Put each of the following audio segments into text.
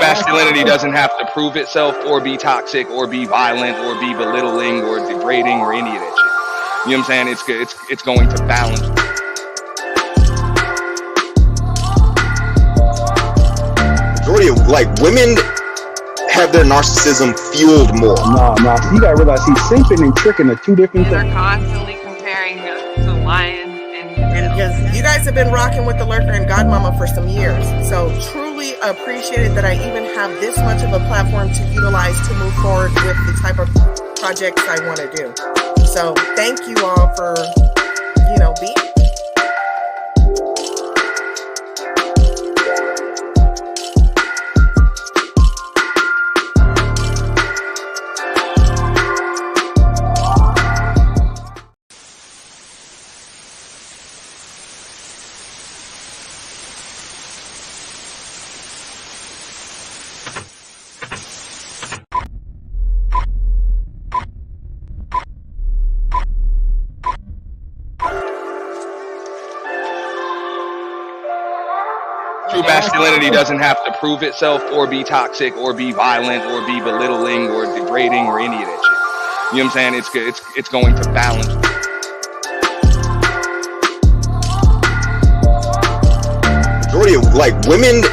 masculinity doesn't have to prove itself or be toxic or be violent or be belittling or degrading or any of that shit. You know what I'm saying? It's going to balance. Majority of women have their narcissism fueled more. Nah. You gotta realize he's simping and tricking are two different They're things. constantly comparing to lions and because you guys have been rocking with the Lurker and Godmomma for some years. So truly appreciated that I even have this much of a platform to utilize to move forward with the type of projects I want to do. So thank you all for, being. True masculinity doesn't have to prove itself or be toxic or be violent or be belittling or degrading or any of that shit. You know what I'm saying? It's going to balance. Majority of women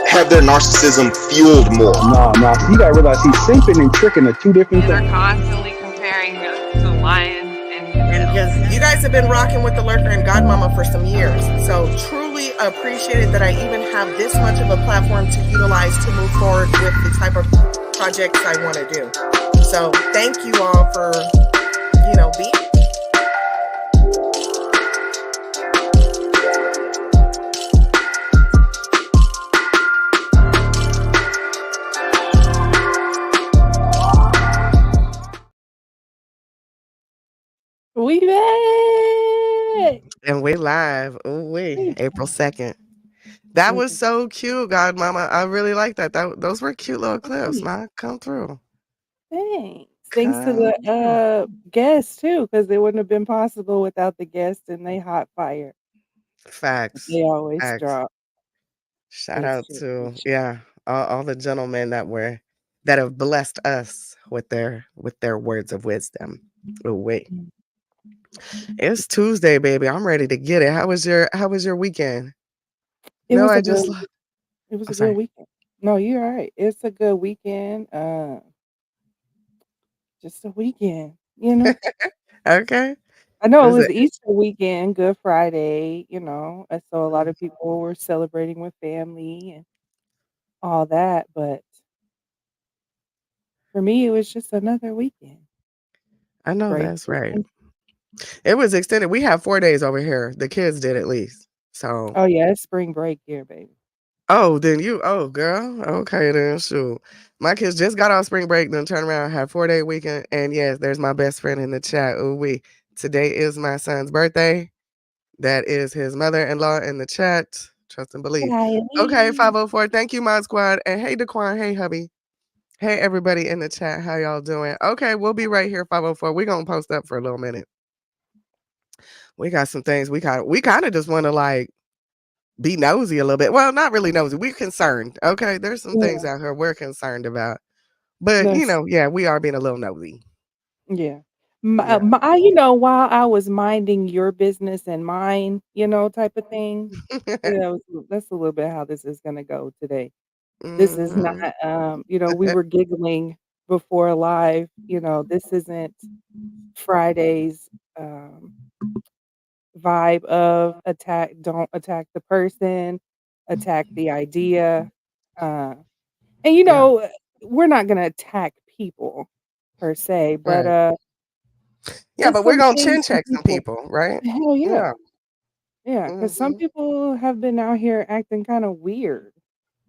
have their narcissism fueled more. Nah. You gotta realize he's simping and tricking are two different they're things. constantly comparing to lions and because you guys have been rocking with the Lurker and Godmomma for some years. So truly appreciated that I even have this much of a platform to utilize to move forward with the type of projects I want to do. So thank you all for, being. We back. And we live. Ooh, April 2nd. That was so cute, Godmomma. I really like that. Those were cute little clips, man. Come through. Thanks. Thanks to the guests too, because it wouldn't have been possible without the guests and they hot fire. Facts. They always Facts. drop. Shout out to all the gentlemen that have blessed us with their words of wisdom. Oh wait. It's Tuesday, baby. I'm ready to get it. How was your weekend? It was a sorry. good weekend. No, you're right. It's a good weekend. Just a weekend, Okay. I know it was Easter weekend, Good Friday, and so a lot of people were celebrating with family and all that, but for me, it was just another weekend. I know that's right. It was extended. We have 4 days over here. The kids did at least. So. Oh yeah, it's spring break here, baby. Oh, then girl. Okay, then shoot. My kids just got off spring break, then turn around, have 4-day weekend. And yes, there's my best friend in the chat. Ooh, today is my son's birthday. That is his mother-in-law in the chat. Trust and believe. Okay, 504. Thank you, Mod Squad. And hey, Daquan. Hey, hubby. Hey, everybody in the chat. How y'all doing? Okay, we'll be right here, 504. We're going to post up for a little minute. We got some things we kind of just want to be nosy a little bit. Well, not really nosy. We're concerned. Okay. There's some things out here we're concerned about. But, we are being a little nosy. Yeah. While I was minding your business and mine, type of thing. That's a little bit how this is going to go today. This is not, we were giggling before live. This isn't Friday's vibe of don't attack the person, attack the idea. And we're not gonna attack people per se, but but we're gonna chin check some people, right? Hell yeah. Yeah, because some people have been out here acting kind of weird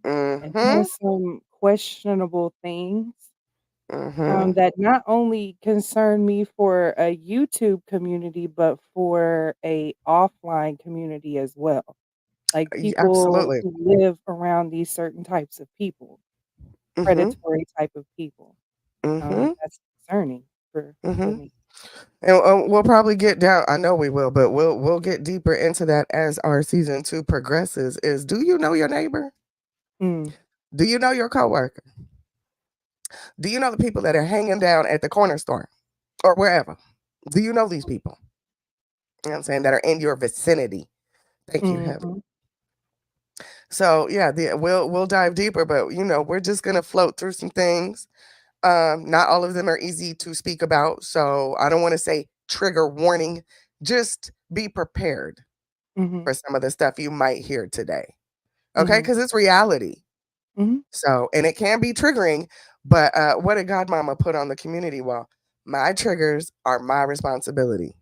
and doing some questionable things. That not only concern me for a YouTube community, but for a offline community as well. Like people who live around these certain types of people, predatory type of people. That's concerning for me. And we'll probably get down. I know we will, but we'll get deeper into that as our season 2 progresses. Do you know your neighbor? Do you know your coworker? Do you know the people that are hanging down at the corner store or wherever? Do you know these people? You know what I'm saying? That are in your vicinity. Thank you, Heaven. Mhm. So yeah, we'll dive deeper, but we're just gonna float through some things. Not all of them are easy to speak about, so I don't want to say trigger warning. Just be prepared Mhm. for some of the stuff you might hear today. Okay, Mhm. because it's reality. Mhm. So, and it can be triggering, but what did Godmomma put on the community wall? My triggers are my responsibility.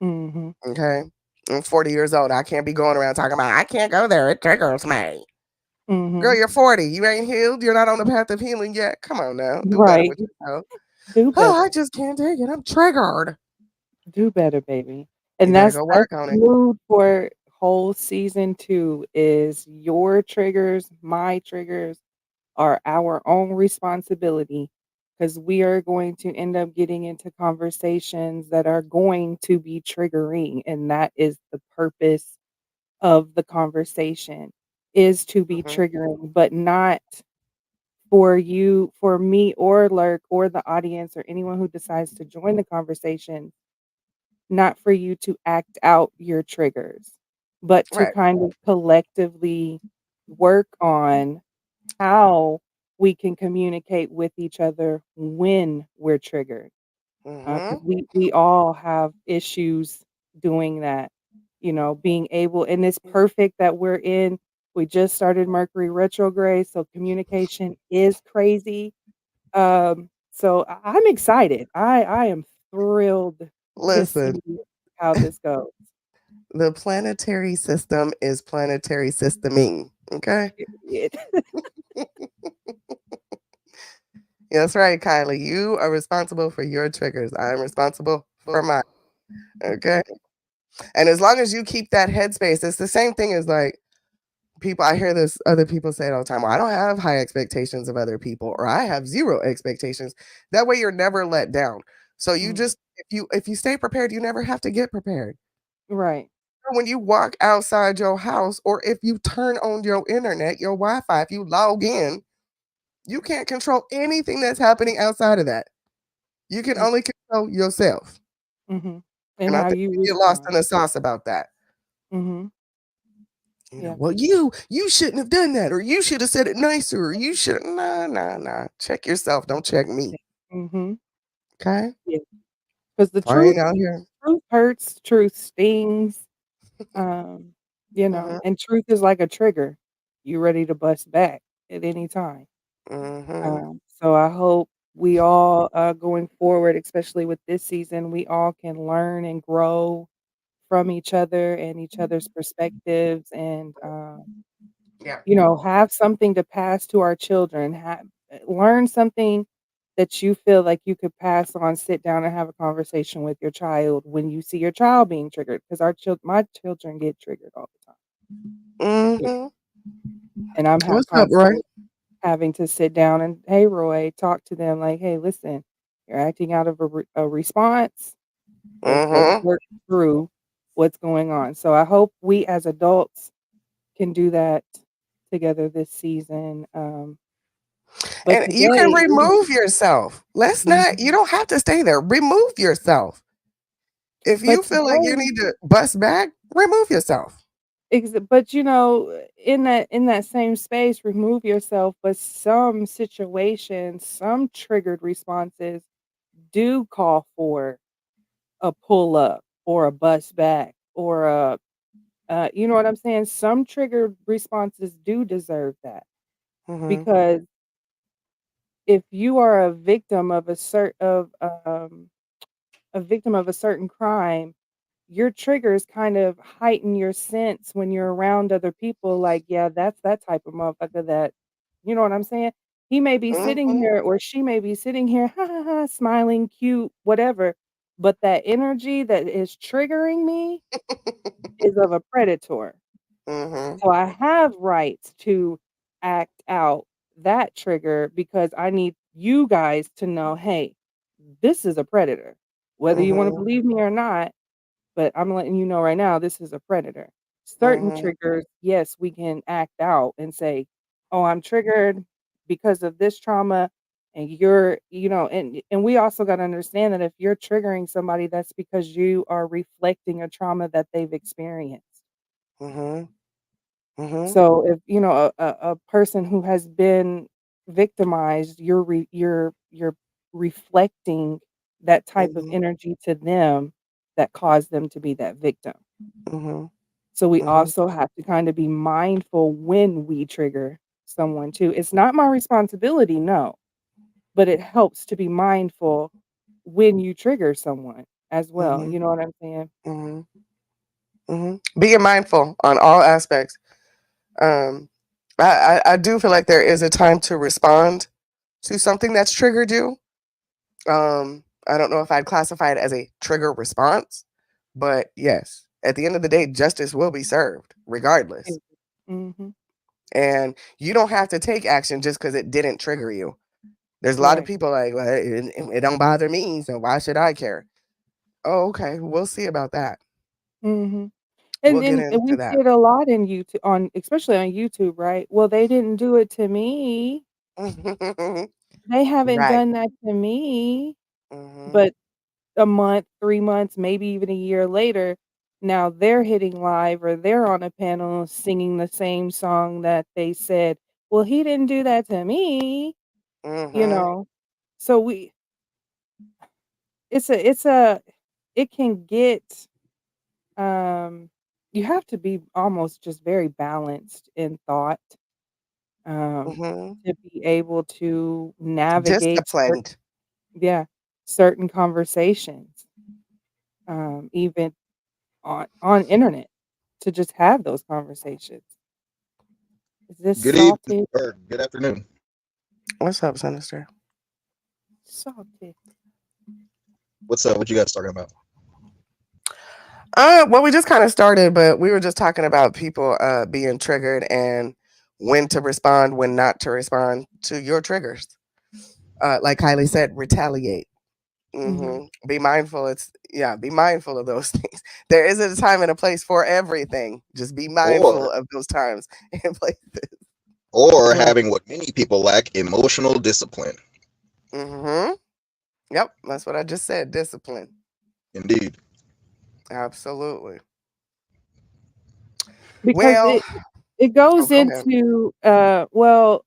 Mhm. Okay. I'm 40 years old. I can't be going around talking about I can't go there. It triggers me. Girl, Mhm. you're 40. You ain't healed. You're not on the path of healing yet. Come on now. Do better Right. with yourself. Do Oh, I better. just can't take it. I'm triggered. Do better, baby. You And better that's go that's work on the it. mood for whole season 2 is your triggers, my triggers are our own responsibility because we are going to end up getting into conversations that are going to be triggering, and that is the purpose of the conversation is to be Mhm. triggering, but not for me or Lurk or the audience or anyone who decides to join the conversation, not for you to act out your triggers, but to Right. kind of collectively work on how we can communicate with each other when we're triggered. Because Mhm. we all have issues doing that, being able, and it's perfect that we just started Mercury retrograde, so communication is crazy. So I'm excited. I am thrilled to Listen, see how this goes. the planetary system is planetary systeming. Okay. Period. That's right, Kylie. You are responsible for your triggers. I'm responsible for mine. Okay. And as long as you keep that headspace, it's the same thing as like people. I hear this other people say it all the time. Well, I don't have high expectations of other people, or I have zero expectations. That way you're never let down. So you Mm, just if you stay prepared, you never have to get prepared. right. When you walk outside your house, or if you turn on your internet, your Wi-Fi, if you log in, you can't control anything that's happening outside of that. You can Mm, only control yourself. mhm. And And I how think you we get lost in respond. the sauce about that. Mhm. Yeah. Well, you shouldn't have done that, or you should have said it nicer, or you should nah. Check yourself. Don't check me. Mhm. Okay? Yeah. 'Cause the I truth ain't out here. truth hurts, truth stings, Mm-hmm. and truth is like a trigger. You ready to bust back at any time. Mm-hmm. So I hope we all, going forward, especially with this season, we all can learn and grow from each other and each other's perspectives and, Yeah. have something to pass to our children, learn something that you feel like you could pass on, sit down and have a conversation with your child when you see your child being triggered, 'cause my children get triggered all the time. Yeah, Mm-hmm. and I'm What's up, Roy? constantly having to sit down and, "Hey, Roy," talk to them like, "Hey, listen, you're acting out of a response. Let's Mm-hmm. work through what's going on." So I hope we as adults can do that together this season, but And you can today remove yourself. Let's not, you Mhm. don't have to stay there. Remove yourself. If But you feel like you today need to bust back, remove yourself. but, in that same space, remove yourself, but some situations, some triggered responses do call for a pull up or a bust back or you know what I'm saying? Some triggered responses do deserve that Mm-hmm. because if you are a victim of a certain crime, your triggers kind of heighten your sense when you're around other people. Like, yeah, that's that type of motherfucker that, you know what I'm saying? He may be sitting Mm-hmm. here or she may be sitting here, ha ha ha, smiling, cute, whatever. But that energy that is triggering me is of a predator. Mm-hmm. So I have rights to act out that trigger because I need you guys to know, hey, this is a predator. Whether you want to Mm-hmm. believe me or not, but I'm letting you know right now, this is a predator. Certain Mm-hmm. triggers, yes, we can act out and say, oh, I'm triggered because of this trauma, and and we also got to understand that if you're triggering somebody, that's because you are reflecting a trauma that they've experienced. Mhm. Mhm. So if a person who has been victimized, you're reflecting that type of Mhm. energy to them that caused them to be that victim. Mhm. So we Mhm. also have to kind of be mindful when we trigger someone too. It's not my responsibility, no, but it helps to be mindful when you trigger someone as well. Mhm. You know what I'm saying? Mhm. Mhm. Being mindful on all aspects. Um, I do feel like there is a time to respond to something that's triggered you. I don't know if I'd classify it as a trigger response, but yes, at the end of the day, justice will be served regardless. Mhm. And you don't have to take action just because it didn't trigger you. There's a lot of Right. people like, well, it don't bother me, so why should I care? Oh, okay. We'll see about that. Mhm. We'll And get and we into see that. it a lot in YouTube on especially on YouTube, right? "Well, they didn't do it to me. They haven't Right. done that to me." Hmm. But a month, 3 months, maybe even a year later, now they're hitting live or they're on a panel singing the same song that they said, "Well, he didn't do that to me." You Hmm. know? So we it's a it can get, um you have to be almost just very balanced in thought, um, Hmm. to be able to navigate Disciplined. yeah, certain conversations, even on internet to just have those conversations. Is this Good evening salty? or good afternoon. What's up, Sinister? Salty. What's up? What you guys talking about? Well, we just kind of started, but we were just talking about people being triggered and when to respond, when not to respond to your triggers. Like Kylie said, retaliate. Mhm. Be mindful. Be mindful of those things. There isn't a time and a place for everything. Just be mindful Or of those times and places. Right. having what many people lack, emotional discipline. Mm-hmm. Yep, that's what I just said. Discipline. Indeed. Absolutely. Because Well, it oh, goes go ahead. into, well,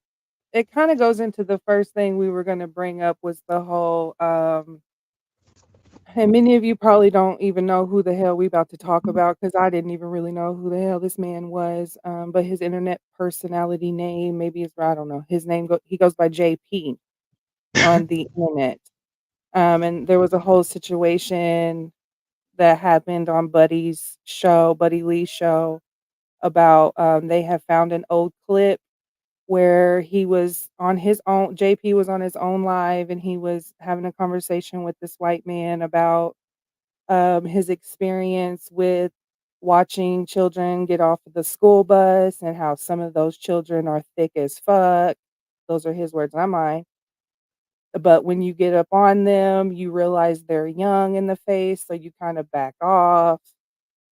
it kinda goes into the first thing we were gonna bring up was the whole, and many of you probably don't even know who the hell we about to talk about because I didn't even really know who the hell this man was, but his internet personality name, maybe it's I don't know, his name he goes by JP on the internet, and there was a whole situation that happened on Buddy Lee's show about, they have found an old clip where he was on his own JP was on his own live, and he was having a conversation with this white man about his experience with watching children get off of the school bus and how some of those children are thick as fuck. Those are his words, not mine. But when you get up on them, you realize they're young in the face, so you kind of back off.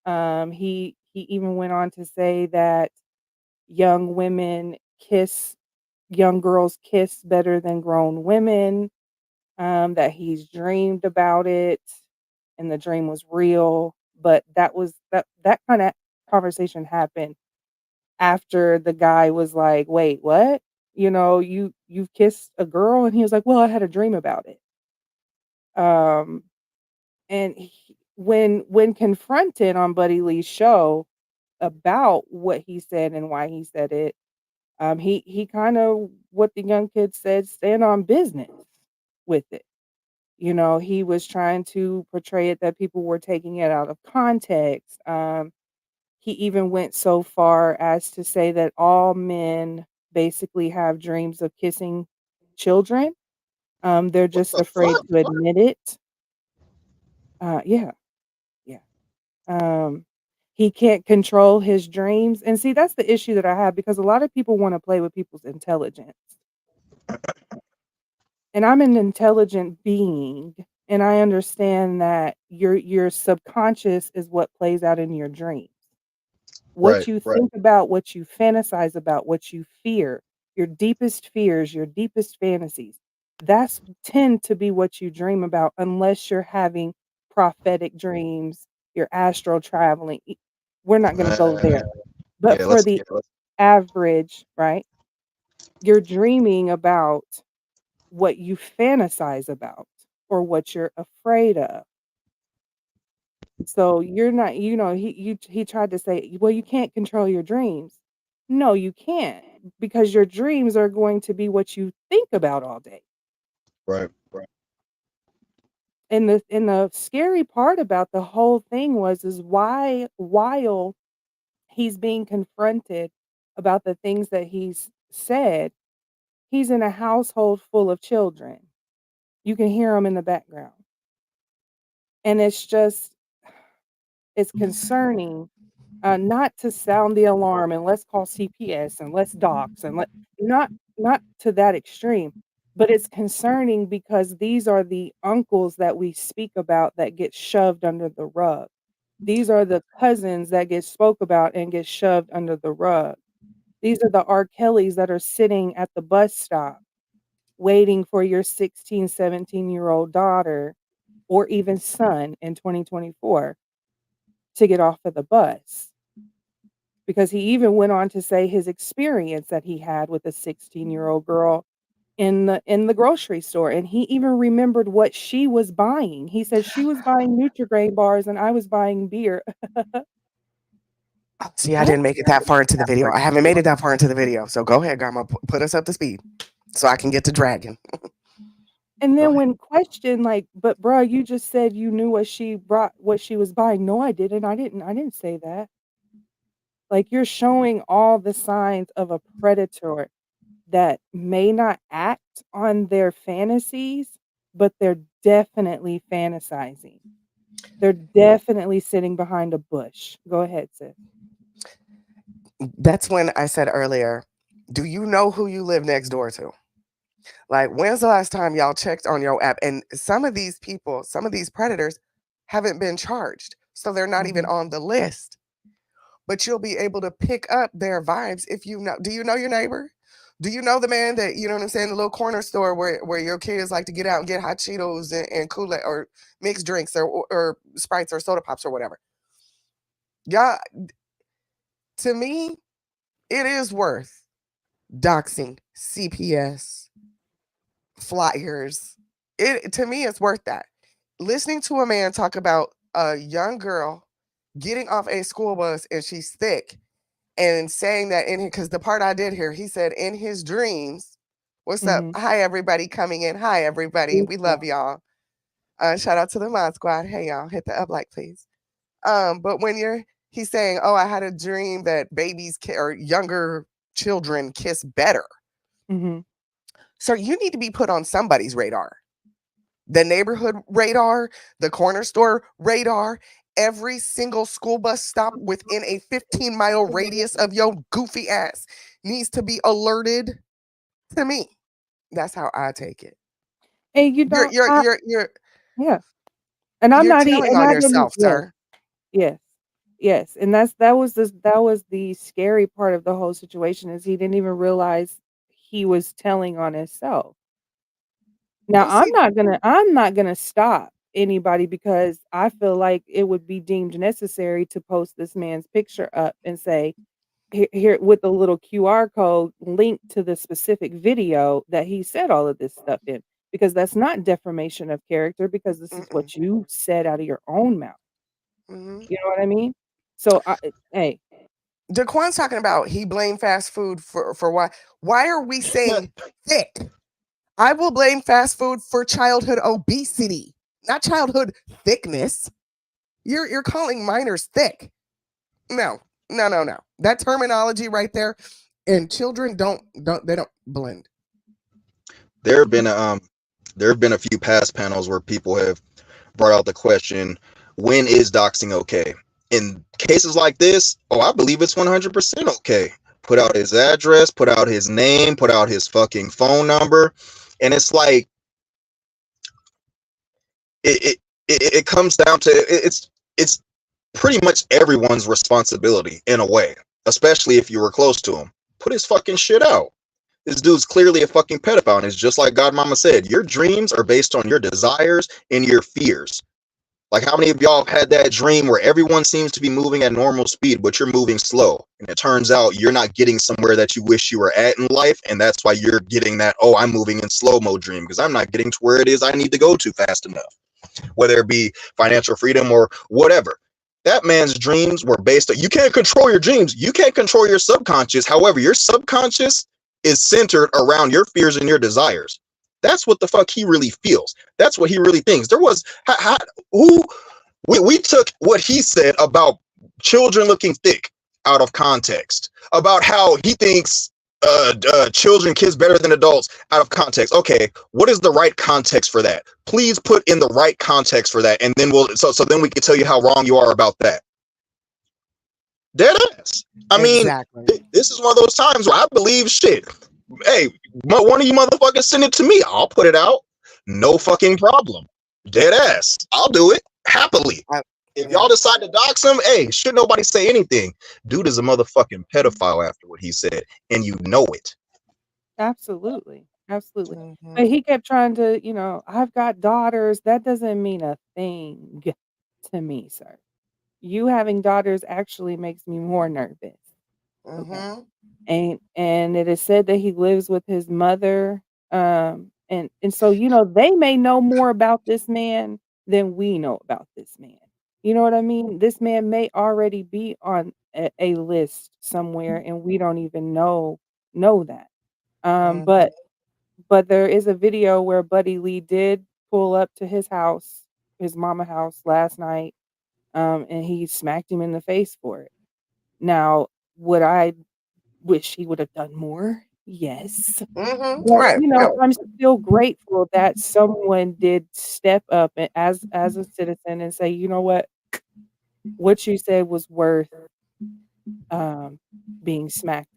He even went on to say that young women kiss young girls kiss better than grown women, that he's dreamed about it and the dream was real, but that kinda conversation happened after the guy was like, "Wait, what? You've kissed a girl?" And he was like, "Well, I had a dream about it." Um, and when confronted on Buddy Lee's show about what he said and why he said it, he kinda what the young kid said, stand on business with it. He was trying to portray it that people were taking it out of context. He even went so far as to say that all men basically have dreams of kissing children. They're What just the afraid fuck? to admit it. Yeah, yeah. Um, he can't control his dreams. And see, that's the issue that I have because a lot of people want to play with people's intelligence. And I'm an intelligent being, and I understand that your subconscious is what plays out in your dreams. What Right, you right. think about, what you fantasize about, what you fear, your deepest fears, your deepest fantasies, that's tend to be what you dream about unless you're having prophetic dreams, you're astral traveling. We're not going to go there. But Yeah, for the average, right? You're dreaming about what you fantasize about or what you're afraid of. So you're not, he tried to say, well, you can't control your dreams. No, you can't, because your dreams are going to be what you think about all day. right. And the scary part about the whole thing is why, while he's being confronted about the things that he's said, he's in a household full of children. You can hear them in the background. And it's concerning, not to sound the alarm and let's call CPS and let's dox and not to that extreme, but it's concerning because these are the uncles that we speak about that get shoved under the rug. These are the cousins that get spoke about and get shoved under the rug. These are the R. Kellys that are sitting at the bus stop waiting for your 16, 17-year-old daughter or even son in 2024 to get off of the bus. Because he even went on to say his experience that he had with a 16-year-old girl in the grocery store, and he even remembered what she was buying. He said she was buying Nutri-Grain bars and I was buying beer. See, I didn't make it that far into the video. I haven't made it that far into the video. So go ahead, Grandma. Put us up to speed so I can get to dragging. And then when questioned, like, but bruh, you just said you knew what she was buying. No, I didn't. I didn't say that. Like, you're showing all the signs of a predator that may not act on their fantasies, but they're definitely fantasizing. They're definitely sitting behind a bush. Go ahead, sis. That's when I said earlier, do you know who you live next door to? Like, when's the last time y'all checked on your app? And some of these people, some of these predators haven't been charged. So they're not even on the list. But you'll be able to pick up their vibes if you know. Do you know your neighbor? Do you know the man that, you know what I'm saying, the little corner store where your kids like to get out and get hot Cheetos and Kool-Aid or mixed drinks or Sprites or soda pops or whatever? Yeah, to me, it is worth doxing, CPS, flyers. To me, it's worth that. Listening to a man talk about a young girl getting off a school bus and she's thick and saying that because the part I did hear, he said in his dreams, what's up? Hi, everybody coming in. Hi, everybody. We love y'all. Shout out to the Mod Squad. Hey, y'all, hit the up like, please. But when he's saying, oh, I had a dream that babies or younger children kiss better. So you need to be put on somebody's radar. The neighborhood radar, the corner store radar, every single school bus stop within a 15-mile radius of your goofy ass needs to be alerted to me. That's how I take it. Hey, you don't. You're yeah. And I'm not telling and on I yourself, didn't. sir. Yes. And that was the scary part of the whole situation is he didn't even realize he was telling on himself. Now, I'm not gonna stop anybody because I feel like it would be deemed necessary to post this man's picture up and say, here with a little QR code linked to the specific video that he said all of this stuff in, because that's not defamation of character because this is what you said out of your own mouth. You know what I mean? So, hey. Daquan's talking about he blamed fast food for why. Why are we saying thick? I will blame fast food for childhood obesity, not childhood thickness. You're calling minors thick. No. That terminology right there, and children don't blend. There have been a few past panels where people have brought out the question, when is doxing okay? In cases like this, I believe it's 100% okay. Put out his address, put out his name, put out his fucking phone number, and it's like it comes down to it's pretty much everyone's responsibility in a way, especially if you were close to him. Put his fucking shit out. This dude's clearly a fucking pedophile, and it's just like Godmomma said. Your dreams are based on your desires and your fears. Like, how many of y'all have had that dream where everyone seems to be moving at normal speed, but you're moving slow, and it turns out you're not getting somewhere that you wish you were at in life, and that's why you're getting that, oh, I'm moving in slow-mo dream because I'm not getting to where it is I need to go to fast enough, whether it be financial freedom or whatever. That man's dreams were based on, you can't control your dreams. You can't control your subconscious. However, your subconscious is centered around your fears and your desires. That's what the fuck he really feels. That's what he really thinks. There was, we took what he said about children looking thick out of context, about how he thinks children, kids better than adults out of context. Okay, what is the right context for that? Please put in the right context for that, and then so then we can tell you how wrong you are about that. Dead ass. I mean, this is one of those times where I believe shit. Hey, one of you motherfuckers send it to me. I'll put it out. No fucking problem. Dead ass. I'll do it happily. If y'all decide to dox him, hey, should nobody say anything. Dude is a motherfucking pedophile after what he said, and you know it. Absolutely. Absolutely. But he kept trying to, I've got daughters. That doesn't mean a thing to me, sir. You having daughters actually makes me more nervous. Okay. And it is said that he lives with his mother. And so, they may know more about this man than we know about this man. You know what I mean? This man may already be on a list somewhere, and we don't even know that. But there is a video where Buddy Lee did pull up to his house, his mama house last night, and he smacked him in the face for it. Now, would I wish he would have done more? Yes. But, Right. I'm still grateful that someone did step up as a citizen and say, you know what you said was worth being smacked,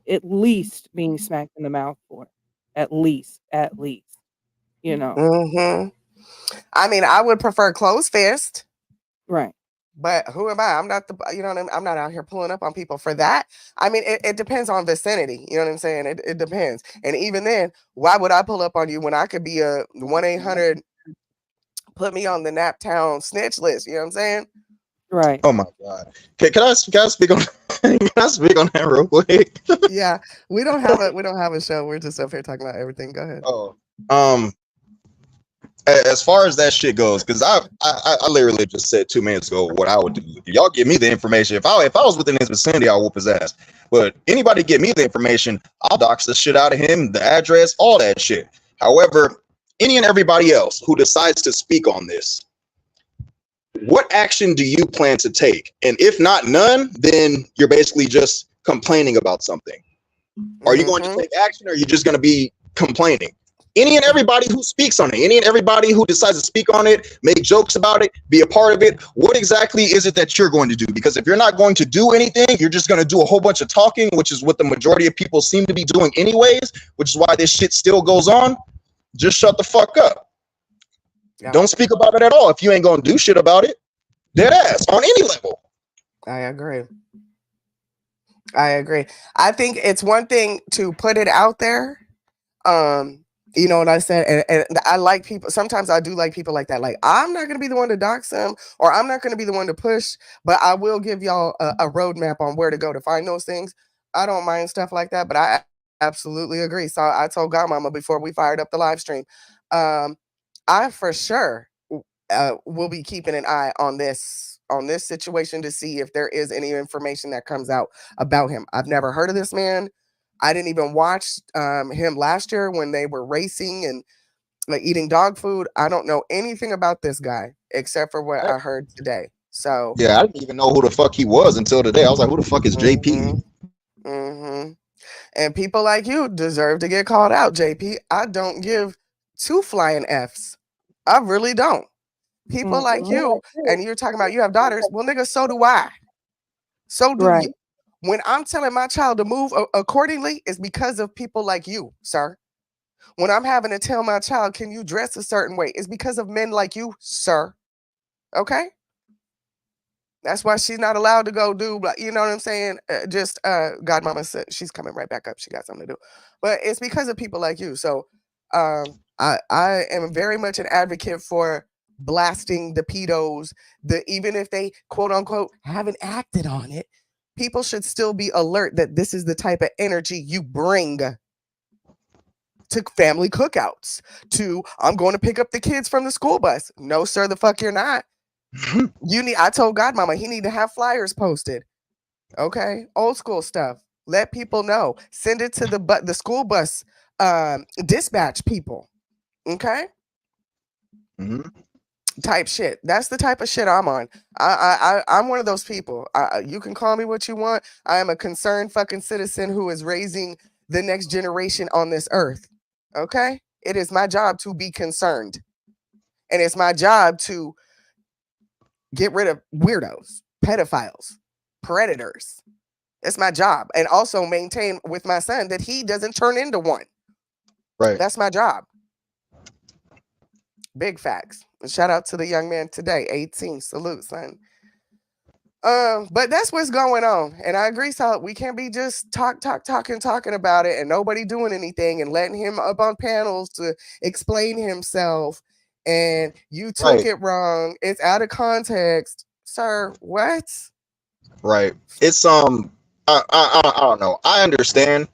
at least being smacked in the mouth for. At least. I mean, I would prefer closed fist. Right. But who am I? I'm not I'm not out here pulling up on people for that. I mean, it depends on vicinity. You know what I'm saying? It depends. And even then, why would I pull up on you when I could be a 1-800 put me on the Naptown snitch list? You know what I'm saying? Right. Oh my God. Can I speak on can I speak on that real quick? Yeah. We don't have a show. We're just up here talking about everything. Go ahead. Oh. As far as that shit goes, because I literally just said 2 minutes ago what I would do. Y'all give me the information. If I was within his vicinity, I'll whoop his ass. But anybody get me the information, I'll dox the shit out of him, the address, all that shit. However, any and everybody else who decides to speak on this, what action do you plan to take? And if not none, then you're basically just complaining about something. Are you going to take action, or are you just going to be complaining? Any and everybody who speaks on it, any and everybody who decides to speak on it, make jokes about it, be a part of it, what exactly is it that you're going to do? Because if you're not going to do anything, you're just going to do a whole bunch of talking, which is what the majority of people seem to be doing anyways, which is why this shit still goes on. Just shut the fuck up. Yeah. Don't speak about it at all if you ain't going to do shit about it. Dead ass on any level. I agree. I think it's one thing to put it out there. You know what I said? And I like people. Sometimes I do like people like that. Like, I'm not going to be the one to dox them, or I'm not going to be the one to push, but I will give y'all a roadmap on where to go to find those things. I don't mind stuff like that, but I absolutely agree. So I told Godmomma before we fired up the live stream, I for sure will be keeping an eye on this situation to see if there is any information that comes out about him. I've never heard of this man. I didn't even watch him last year when they were racing and like eating dog food. I don't know anything about this guy except for what I heard today. So yeah, I didn't even know who the fuck he was until today. I was like, who the fuck is JP? And people like you deserve to get called out, JP. I don't give 2 flying Fs. I really don't. People like you, and you're talking about you have daughters. Well, nigga, so do I. So do you. When I'm telling my child to move accordingly, it's because of people like you, sir. When I'm having to tell my child, can you dress a certain way? It's because of men like you, sir. Okay? That's why she's not allowed to go do, you know what I'm saying? Godmomma said she's coming right back up. She got something to do. But it's because of people like you. So I am very much an advocate for blasting the pedos, even if they quote unquote haven't acted on it. People should still be alert that this is the type of energy you bring to family cookouts, to I'm going to pick up the kids from the school bus. No, sir, the fuck you're not. I told Godmomma he need to have flyers posted. Okay, old school stuff. Let people know. Send it to the school bus dispatch people. Okay. Type shit. That's the type of shit I'm on. I'm one of those people. You can call me what you want. I am a concerned fucking citizen who is raising the next generation on this earth. Okay, it is my job to be concerned, and it's my job to get rid of weirdos, pedophiles, predators. It's my job. And also maintain with my son that he doesn't turn into one. Right. That's my job. Big facts. And shout out to the young man today, 18. Salute, son. But that's what's going on. And I agree, so we can't be just talking about it and nobody doing anything and letting him up on panels to explain himself. And you took it wrong. It's out of context. Sir, what? Right. It's I don't know. I understand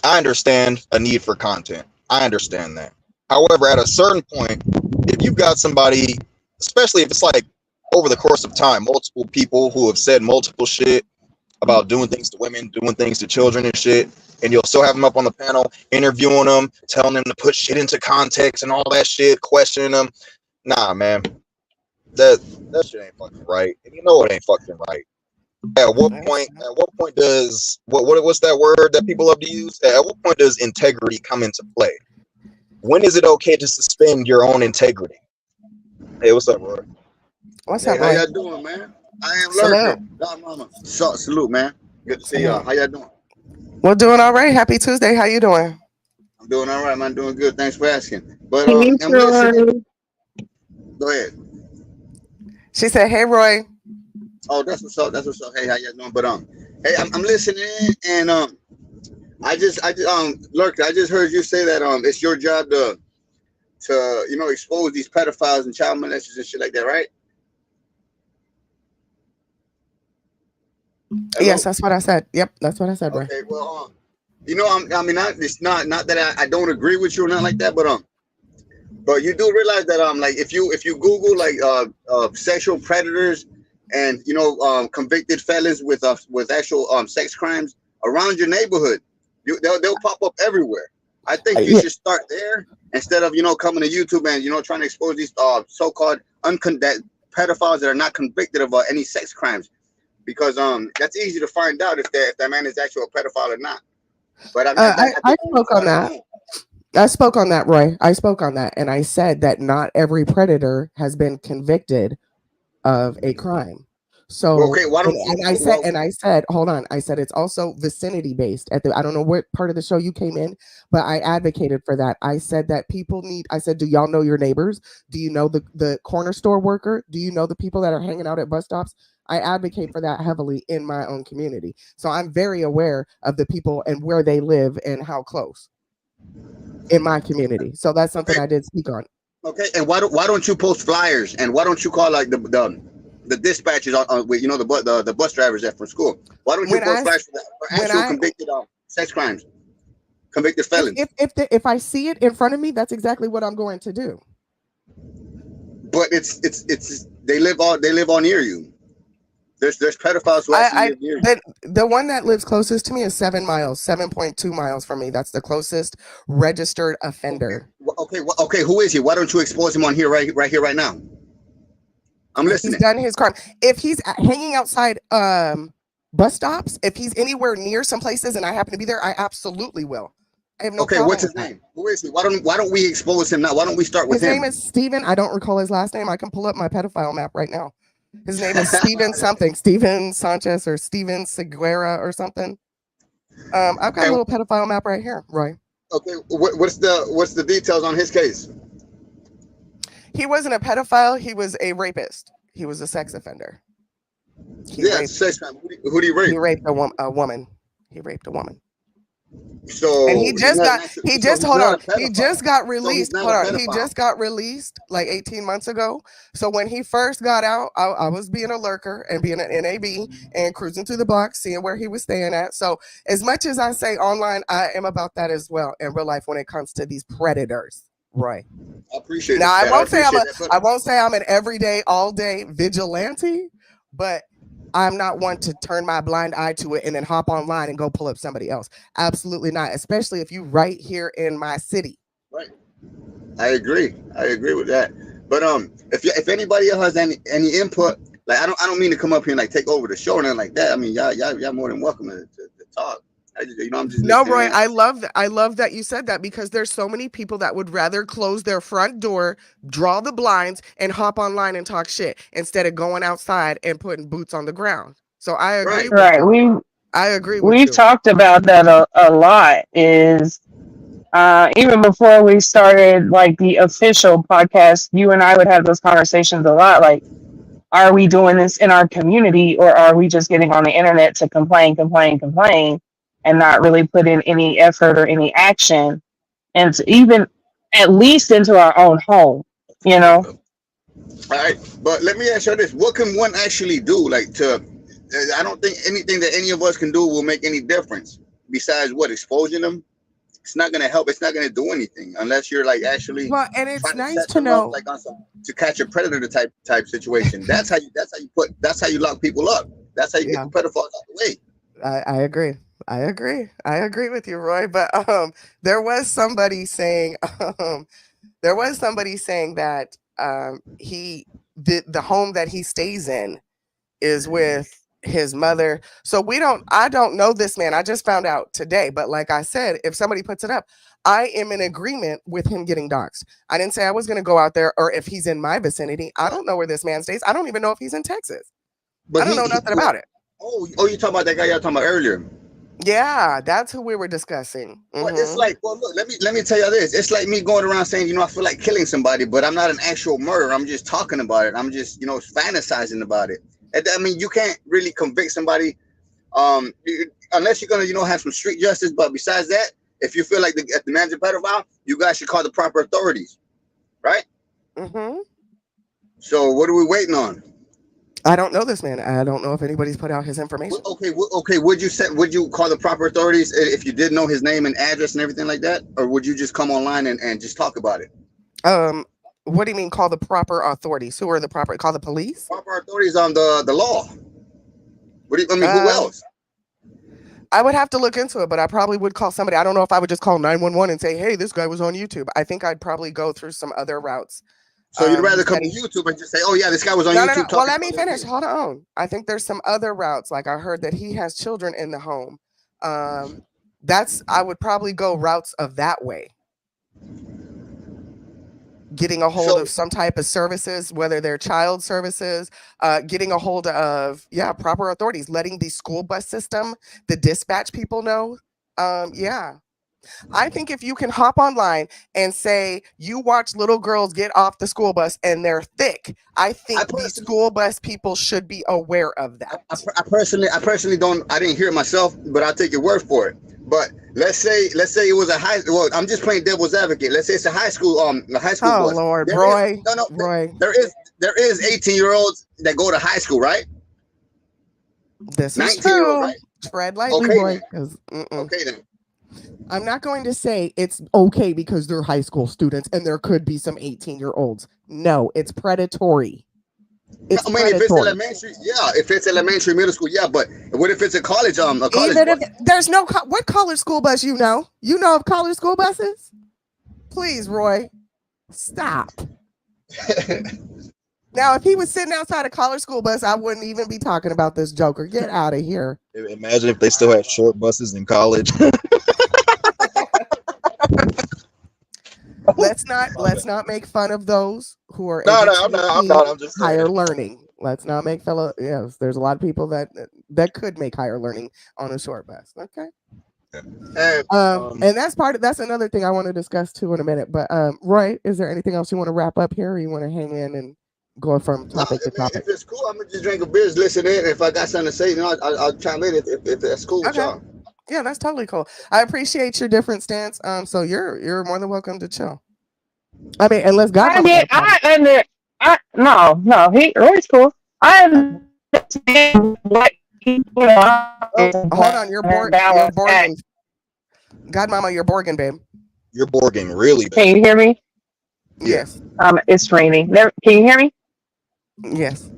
a need for content. I understand that. However, at a certain point, if you've got somebody, especially if it's like over the course of time, multiple people who have said multiple shit about doing things to women, doing things to children and shit, and you'll still have them up on the panel, interviewing them, telling them to put shit into context and all that shit, questioning them. Nah, man. That shit ain't fucking right. And you know it ain't fucking right. At what point does what's that word that people love to use? At what point does integrity come into play? When is it okay to suspend your own integrity? Hey, what's up, Roy? What's up, How Roy? y'all doing, man? I am Lurker. Godmomma. Salute, man. Good to see y'all. How y'all doing? We're doing all right. Happy Tuesday. How you doing? I'm doing all right, man. Doing good. Thanks for asking. But I'm listening. Go ahead. She said, "Hey, Roy." Oh, that's what's up. That's what's up. Hey, how y'all doing? But hey, I'm listening, and I just Lurker, I just heard you say that it's your job to expose these pedophiles and child molesters and shit like that, right? Hello? Yes, that's what I said. Yep, that's what I said, Roy. Okay, well, it's not that I don't agree with you or nothing like that, but you do realize that like if you Google like sexual predators and convicted felons with actual sex crimes around your neighborhood, they'll pop up everywhere. I think you should start there instead of coming to YouTube and trying to expose these so-called pedophiles that are not convicted of any sex crimes, because that's easy to find out if that man is actually a pedophile or not. But I spoke on that. I spoke on that, Roy. I spoke on that, and I said that not every predator has been convicted of a crime. So, okay, why don't I said, hold on. I said it's also vicinity based. I don't know what part of the show you came in, but I advocated for that. I said that people need. I said, do y'all know your neighbors? Do you know the corner store worker? Do you know the people that are hanging out at bus stops? I advocate for that heavily in my own community. So I'm very aware of the people and where they live and how close in my community. So that's something I did speak on. Okay, and why don't you post flyers, and why don't you call like the dispatchers with the bus drivers that from school? Why don't you post flyers for actual convicted sex crimes, convicted felons? If I see it in front of me, that's exactly what I'm going to do. But it's they live all near you. There's pedophiles who actually live near you. The one that lives closest to me is 7.2 miles from me. That's the closest registered offender. Okay. Who is he? Why don't you expose him on here right here, right now? I'm listening. He's done his crime. If he's hanging outside bus stops, if he's anywhere near some places and I happen to be there, I absolutely will. I have no problem. What's his name? Who is he? Why don't we expose him now? Why don't we start with him? His name is Steven. I don't recall his last name. I can pull up my pedophile map right now. His name is Steven something. Steven Sanchez or Steven Seguera or something. I've got a little pedophile map right here, Roy. Okay, what's the details on his case? He wasn't a pedophile. He was a rapist. He was a sex offender. Sex crime. Who did he rape? He raped a woman. He raped a woman. So And he just got he's not a pedophile. he just got So he's released. not Hold a on. He pedophile. just got released like 18 months ago. So when he first got out, I was being a lurker and being an NAB and cruising through the block, seeing where he was staying at. So as much as I say online, I am about that as well in real life when it comes to these predators. Right. I appreciate now, it. I won't say I'm an everyday, all day vigilante, but I'm not one to turn my blind eye to it and then hop online and go pull up somebody else. Absolutely not, especially if you right here in my city. Right. I agree with that. But if anybody else has any input, like I don't mean to come up here and like take over the show or nothing like that. I mean y'all more than welcome to talk. I'm just no, Roy. I love that you said that because there's so many people that would rather close their front door, draw the blinds, and hop online and talk shit instead of going outside and putting boots on the ground. So I agree. I agree. We've talked about that a lot. Is even before we started like the official podcast, you and I would have those conversations a lot. Like, are we doing this in our community, or are we just getting on the internet to complain, and not really put in any effort or any action, and to even at least into our own home, you know? All right, but let me ask you this: what can one actually do? Like, I don't think anything that any of us can do will make any difference besides what exposing them. It's not going to help. It's not going to do anything unless you're like actually. Well, and it's nice to know, like on some to catch a predator type situation. That's how you lock people up. That's how you get the pedophiles out the way. I agree. I agree with you, Roy. But there was somebody saying that the home that he stays in is with his mother. So I don't know this man. I just found out today. But like I said, if somebody puts it up, I am in agreement with him getting doxxed. I didn't say I was going to go out there or if he's in my vicinity. I don't know where this man stays. I don't even know if he's in Texas. But I don't know nothing about it. Oh, you talking about that guy y'all talking about earlier? Yeah, that's who we were discussing. Well, it's like, look, let me tell you this. It's like me going around saying, I feel like killing somebody, but I'm not an actual murderer. I'm just talking about it. I'm just, fantasizing about it. I mean, you can't really convict somebody unless you're going to, have some street justice. But besides that, if you feel like the man's a pedophile, you guys should call the proper authorities. Right? Mm-hmm. So what are we waiting on? I don't know this man. I don't know if anybody's put out his information. Okay. Would you call the proper authorities if you did know his name and address and everything like that? Or would you just come online and just talk about it? What do you mean call the proper authorities? Who are the proper? Call the police? Proper authorities on the law. Who else? I would have to look into it, but I probably would call somebody. I don't know if I would just call 911 and say, hey, this guy was on YouTube. I think I'd probably go through some other routes. So you'd rather come to YouTube and just say, oh, yeah, this guy was on YouTube. No. Well, let me finish. Hold on. I think there's some other routes. Like I heard that he has children in the home. I would probably go routes of that way. Getting a hold of some type of services, whether they're child services, getting a hold of, proper authorities, letting the school bus system, the dispatch people know. I think if you can hop online and say you watch little girls get off the school bus and they're thick, I think the school bus people should be aware of that. I personally don't. I didn't hear it myself, but I'll take your word for it. But let's say it was a high. Well, I'm just playing devil's advocate. Let's say it's a high school. A high school. Oh bus. Lord, Roy. Roy. There is 18-year-olds that go to high school, right? This is true. Right? Tread lightly, Roy. Okay then. I'm not going to say it's okay because they're high school students and there could be some 18-year-olds. No, it's predatory. If it's elementary, if it's elementary, middle school, but what if it's a college? A college Even if there's no what college school bus you know of college school buses? Please, Roy, stop. Now, if he was sitting outside a college school bus, I wouldn't even be talking about this joker. Get out of here. Imagine if they still had short buses in college. Let's not make fun of those who are I'm not. I'm just higher learning. Let's not make yes, there's a lot of people that could make higher learning on a short bus. Okay. And that's another thing I want to discuss too in a minute. But Roy, is there anything else you want to wrap up here, or you want to hang in and going from No, topic to topic. if it's cool, I'm gonna just drink a beer, listen in. If I got something to say, I'll chime in if that's cool with Okay. y'all. Yeah, that's totally cool. I appreciate your different stance. So you're more than welcome to chill. I mean, unless I Godmama got get. a problem. No. Roy's cool. I Okay. understand what people Oh, hold on. You're balance act. Borging. Godmama, you're Borging, babe. You're borging really bad. Can you hear me? Yeah. Yes. It's raining. Can you hear me? Yes.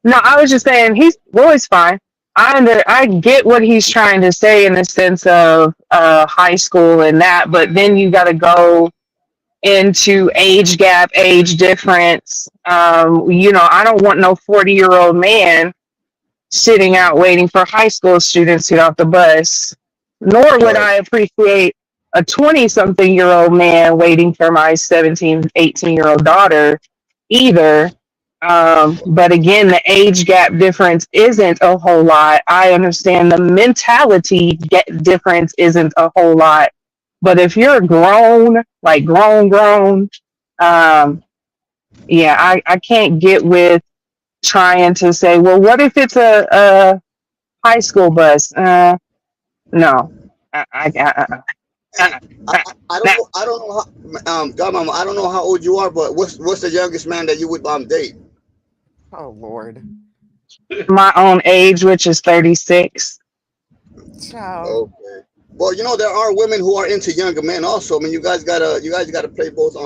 No, I was just saying Roy's fine. I get what he's trying to say in the sense of high school and that, but then you got to go into age gap, age difference. I don't want no 40-year-old man sitting out waiting for high school students to get off the bus. Nor would Right. I appreciate a 20-something-year-old man waiting for my 17, 18-year-old daughter either. But again, the age gap difference isn't a whole lot. I understand the mentality difference isn't a whole lot. But if you're grown, like grown, yeah, I can't get with trying to say, well, what if it's a high school bus? No. Hey, Uh, I nah. don't know how Godmama, I don't know how old you are, but what's the youngest man that you would date? Oh Lord. My own age, which is 36. Child. Okay. Well, there are women who are into younger men also. I mean, you guys gotta play both.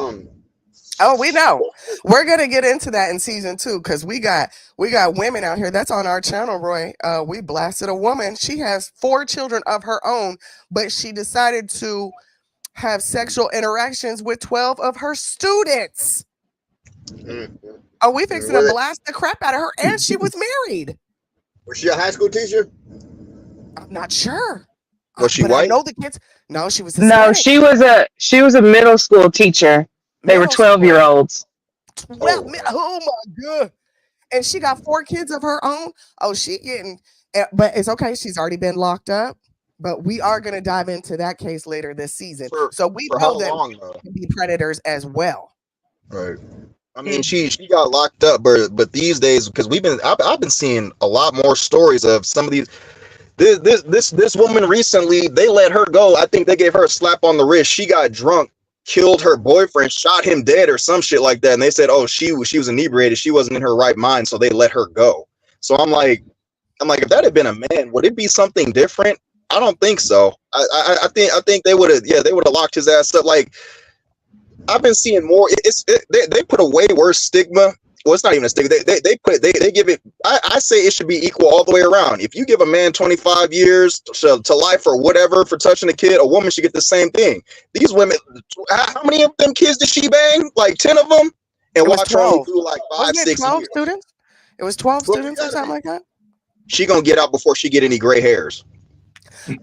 Oh, we know. We're gonna get into that in season 2 because we got women out here. That's on our channel, Roy. We blasted a woman. She has 4 children of her own, but she decided to have sexual interactions with 12 of her students. Oh, we fixing to blast the crap out of her, and she was married. Was she a high school teacher? I'm not sure. Was she but white? I know the kids. No, she was No, Hispanic. she was a middle school teacher. They were 12-year-olds. 12. Oh my god! And she got 4 kids of her own. Oh, she getting. But it's okay. She's already been locked up. But we are going to dive into that case later this season. So we For know how that long, women though? can be predators as well. Right. I mean, she got locked up, but these days, because I've been seeing a lot more stories of some of these. This woman recently, they let her go. I think they gave her a slap on the wrist. She got drunk, killed her boyfriend, shot him dead or some shit like that. And they said, oh, she was inebriated. She wasn't in her right mind, so they let her go. So I'm like, if that had been a man, would it be something different? I don't think so. I think they would have locked his ass up. Like, I've been seeing more. They put a way worse stigma. Well, it's not even a stigma. They give it. I say it should be equal all the way around. If you give a man 25 years to life or whatever for touching a kid, a woman should get the same thing. These women, how many of them kids did she bang? Like 10 of them, and watch her only do like 5, 6 12 years. students. It was 12 students or something like that. She gonna get out before she get any gray hairs.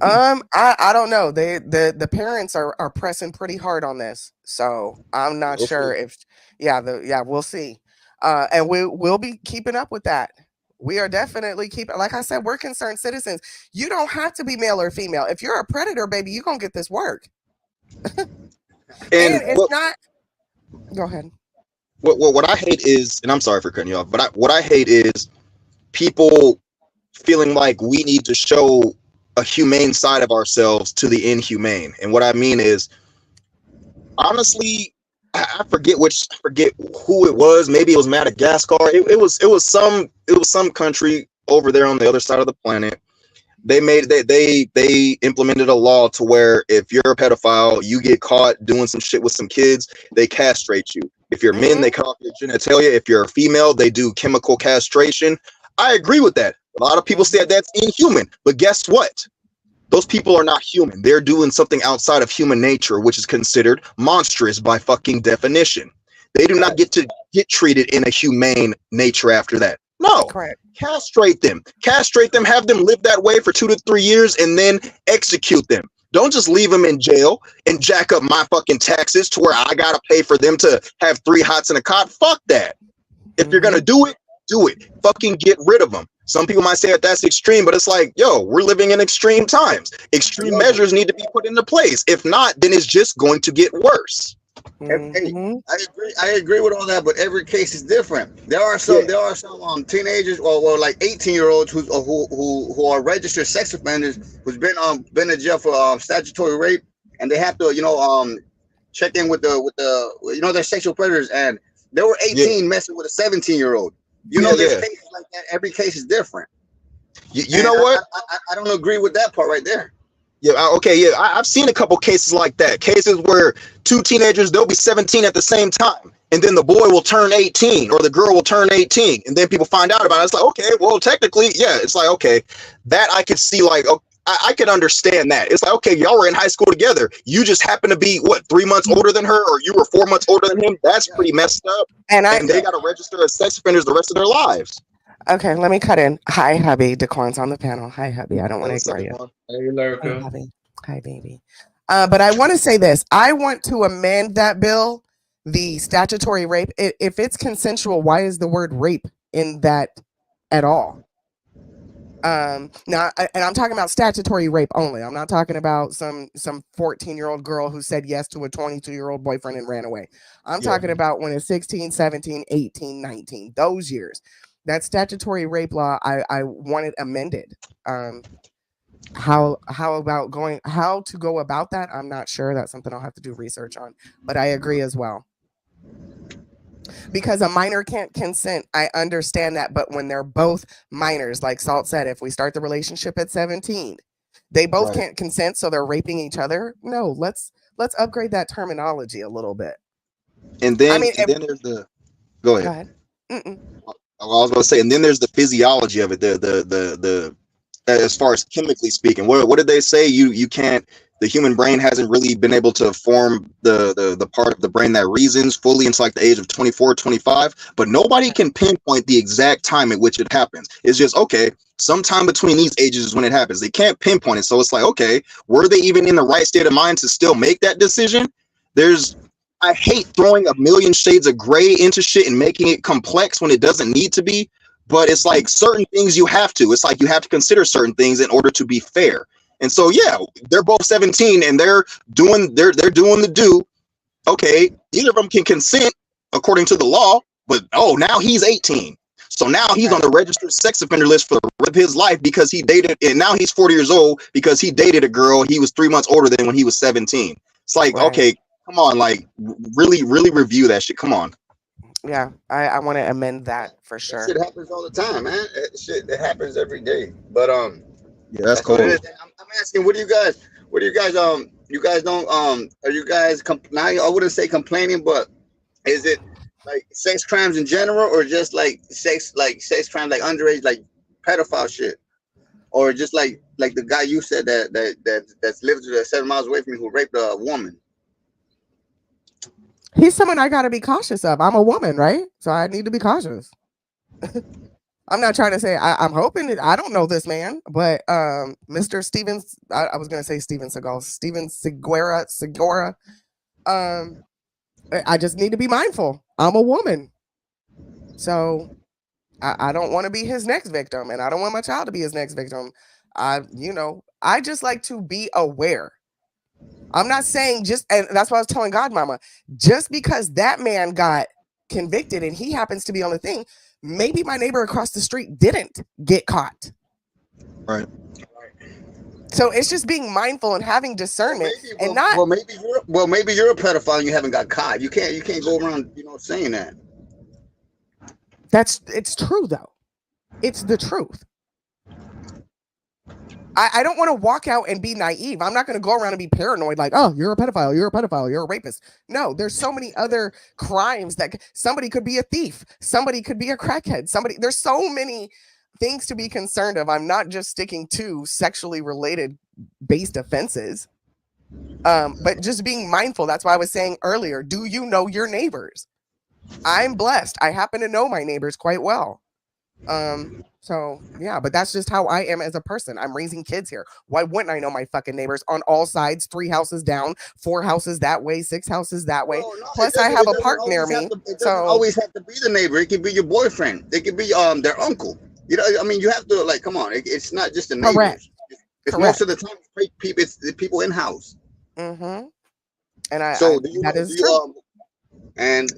I don't know. The parents are pressing pretty hard on this, so I'm not sure if we'll see. And we'll be keeping up with that. We are definitely keeping, like I said, we're concerned citizens. You don't have to be male or female. If you're a predator, baby, you're gonna get this work. and it's not. Go ahead. What I hate is, and I'm sorry for cutting you off, but what I hate is people feeling like we need to show a humane side of ourselves to the inhumane. And what I mean is, honestly, I forget who it was. Maybe it was Madagascar. It was some country over there on the other side of the planet. They implemented a law to where if you're a pedophile, you get caught doing some shit with some kids, they castrate you. If you're men, they cut off your genitalia. If you're a female, they do chemical castration. I agree with that. A lot of people say that's inhuman, but guess what? Those people are not human. They're doing something outside of human nature, which is considered monstrous by fucking definition. They do not get to get treated in a humane nature after that. No. Correct. Castrate them, have them live that way for 2 to 3 years and then execute them. Don't just leave them in jail and jack up my fucking taxes to where I gotta pay for them to have 3 hots and a cot. Fuck that. If you're gonna do it, do it. Fucking get rid of them. Some people might say that that's extreme, but it's like, yo, we're living in extreme times. Extreme measures need to be put into place. If not, then it's just going to get worse. Hey, I agree with all that, but every case is different. There are some teenagers or like 18-year-olds who are registered sex offenders who's been in jail for statutory rape, and they have to check in with the their sexual predators, and they were 18 messing with a 17-year-old. There's cases like that. Every case is different. You know what? I don't agree with that part right there. Yeah, okay, yeah. I've seen a couple cases like that. Cases where two teenagers, they'll be 17 at the same time. And then the boy will turn 18 or the girl will turn 18. And then people find out about it. It's like, okay, well, technically, yeah. It's like, okay, that I could see, like, I could understand that. It's like, okay, y'all were in high school together. You just happen to be, 3 months older than her, or you were 4 months older than him. That's pretty messed up. And they got to register as sex offenders the rest of their lives. Okay, let me cut in. Hi, hubby. Daquan's on the panel. Hi, hubby. I don't want to ignore you. Hey, Lurker. Hi, hubby. Hi, baby. But I want to say this. I want to amend that bill, the statutory rape. If it's consensual, why is the word rape in that at all? Now, and I'm talking about statutory rape only. I'm not talking about some 14-year-old girl who said yes to a 22-year-old boyfriend and ran away. I'm talking about when it's 16, 17, 18, 19, those years. That statutory rape law, I want it amended. How to go about that? I'm not sure. That's something I'll have to do research on. But I agree as well. Because a minor can't consent, I understand that. But when they're both minors, like Salt said, if we start the relationship at 17, they both can't consent, so they're raping each other. No, let's upgrade that terminology a little bit. And then, then there's the. Go ahead. I was going to say, and then there's the physiology of it. The as far as chemically speaking, what did they say? You can't. The human brain hasn't really been able to form the part of the brain that reasons fully until like the age of 24, 25. But nobody can pinpoint the exact time at which it happens. It's just, okay, sometime between these ages is when it happens. They can't pinpoint it. So it's like, okay, were they even in the right state of mind to still make that decision? I hate throwing a million shades of gray into shit and making it complex when it doesn't need to be. But it's like certain things you have to. It's like you have to consider certain things in order to be fair. And so, yeah, they're both 17 and they're doing the do. Okay, either of them can consent according to the law, but now he's 18. So now he's on the registered sex offender list for the rest of his life because he dated, and now he's 40 years old because he dated a girl he was 3 months older than when he was 17. It's like, okay, come on, like really, really review that shit. Come on. Yeah, I want to amend that for sure. That shit happens all the time, man. It happens every day. But yeah, that's cool. I'm asking, what do you guys you guys don't are you guys now I wouldn't say complaining, but is it like sex crimes in general, or just like sex crimes like underage, like pedophile shit, or just like the guy you said that's lived 7 miles away from me who raped a woman? He's someone I got to be cautious of. I'm a woman, right? So I need to be cautious. I'm not trying to say I'm hoping that I don't know this man, but Mr. Stevens, I was gonna say Steven Seagal, Steven Segura. I just need to be mindful. I'm a woman, so I don't want to be his next victim, and I don't want my child to be his next victim. I just like to be aware. I'm not saying and that's what I was telling Godmomma, just because that man got convicted and he happens to be on the thing, maybe my neighbor across the street didn't get caught. Right. So it's just being mindful and having discernment, maybe you're a pedophile and you haven't got caught. You can't go around saying that. It's true though. It's the truth. I don't want to walk out and be naive. I'm not going to go around and be paranoid like, oh, you're a pedophile, you're a rapist. No, there's so many other crimes that somebody could be a thief. Somebody could be a crackhead. There's so many things to be concerned of. I'm not just sticking to sexually related based offenses, but just being mindful. That's why I was saying earlier, do you know your neighbors? I'm blessed. I happen to know my neighbors quite well. So yeah, but that's just how I am as a person. I'm raising kids here. Why wouldn't I know my fucking neighbors on all sides? 3 houses down, 4 houses that way, 6 houses that way. Plus I have a park near me. It doesn't always have to be the neighbor. It can be your boyfriend. It can be their uncle. You have to come on. It's not just the neighbors. Correct. It's most of the time it's the people in house. Mm-hmm. And So do you that know? is Do true. you And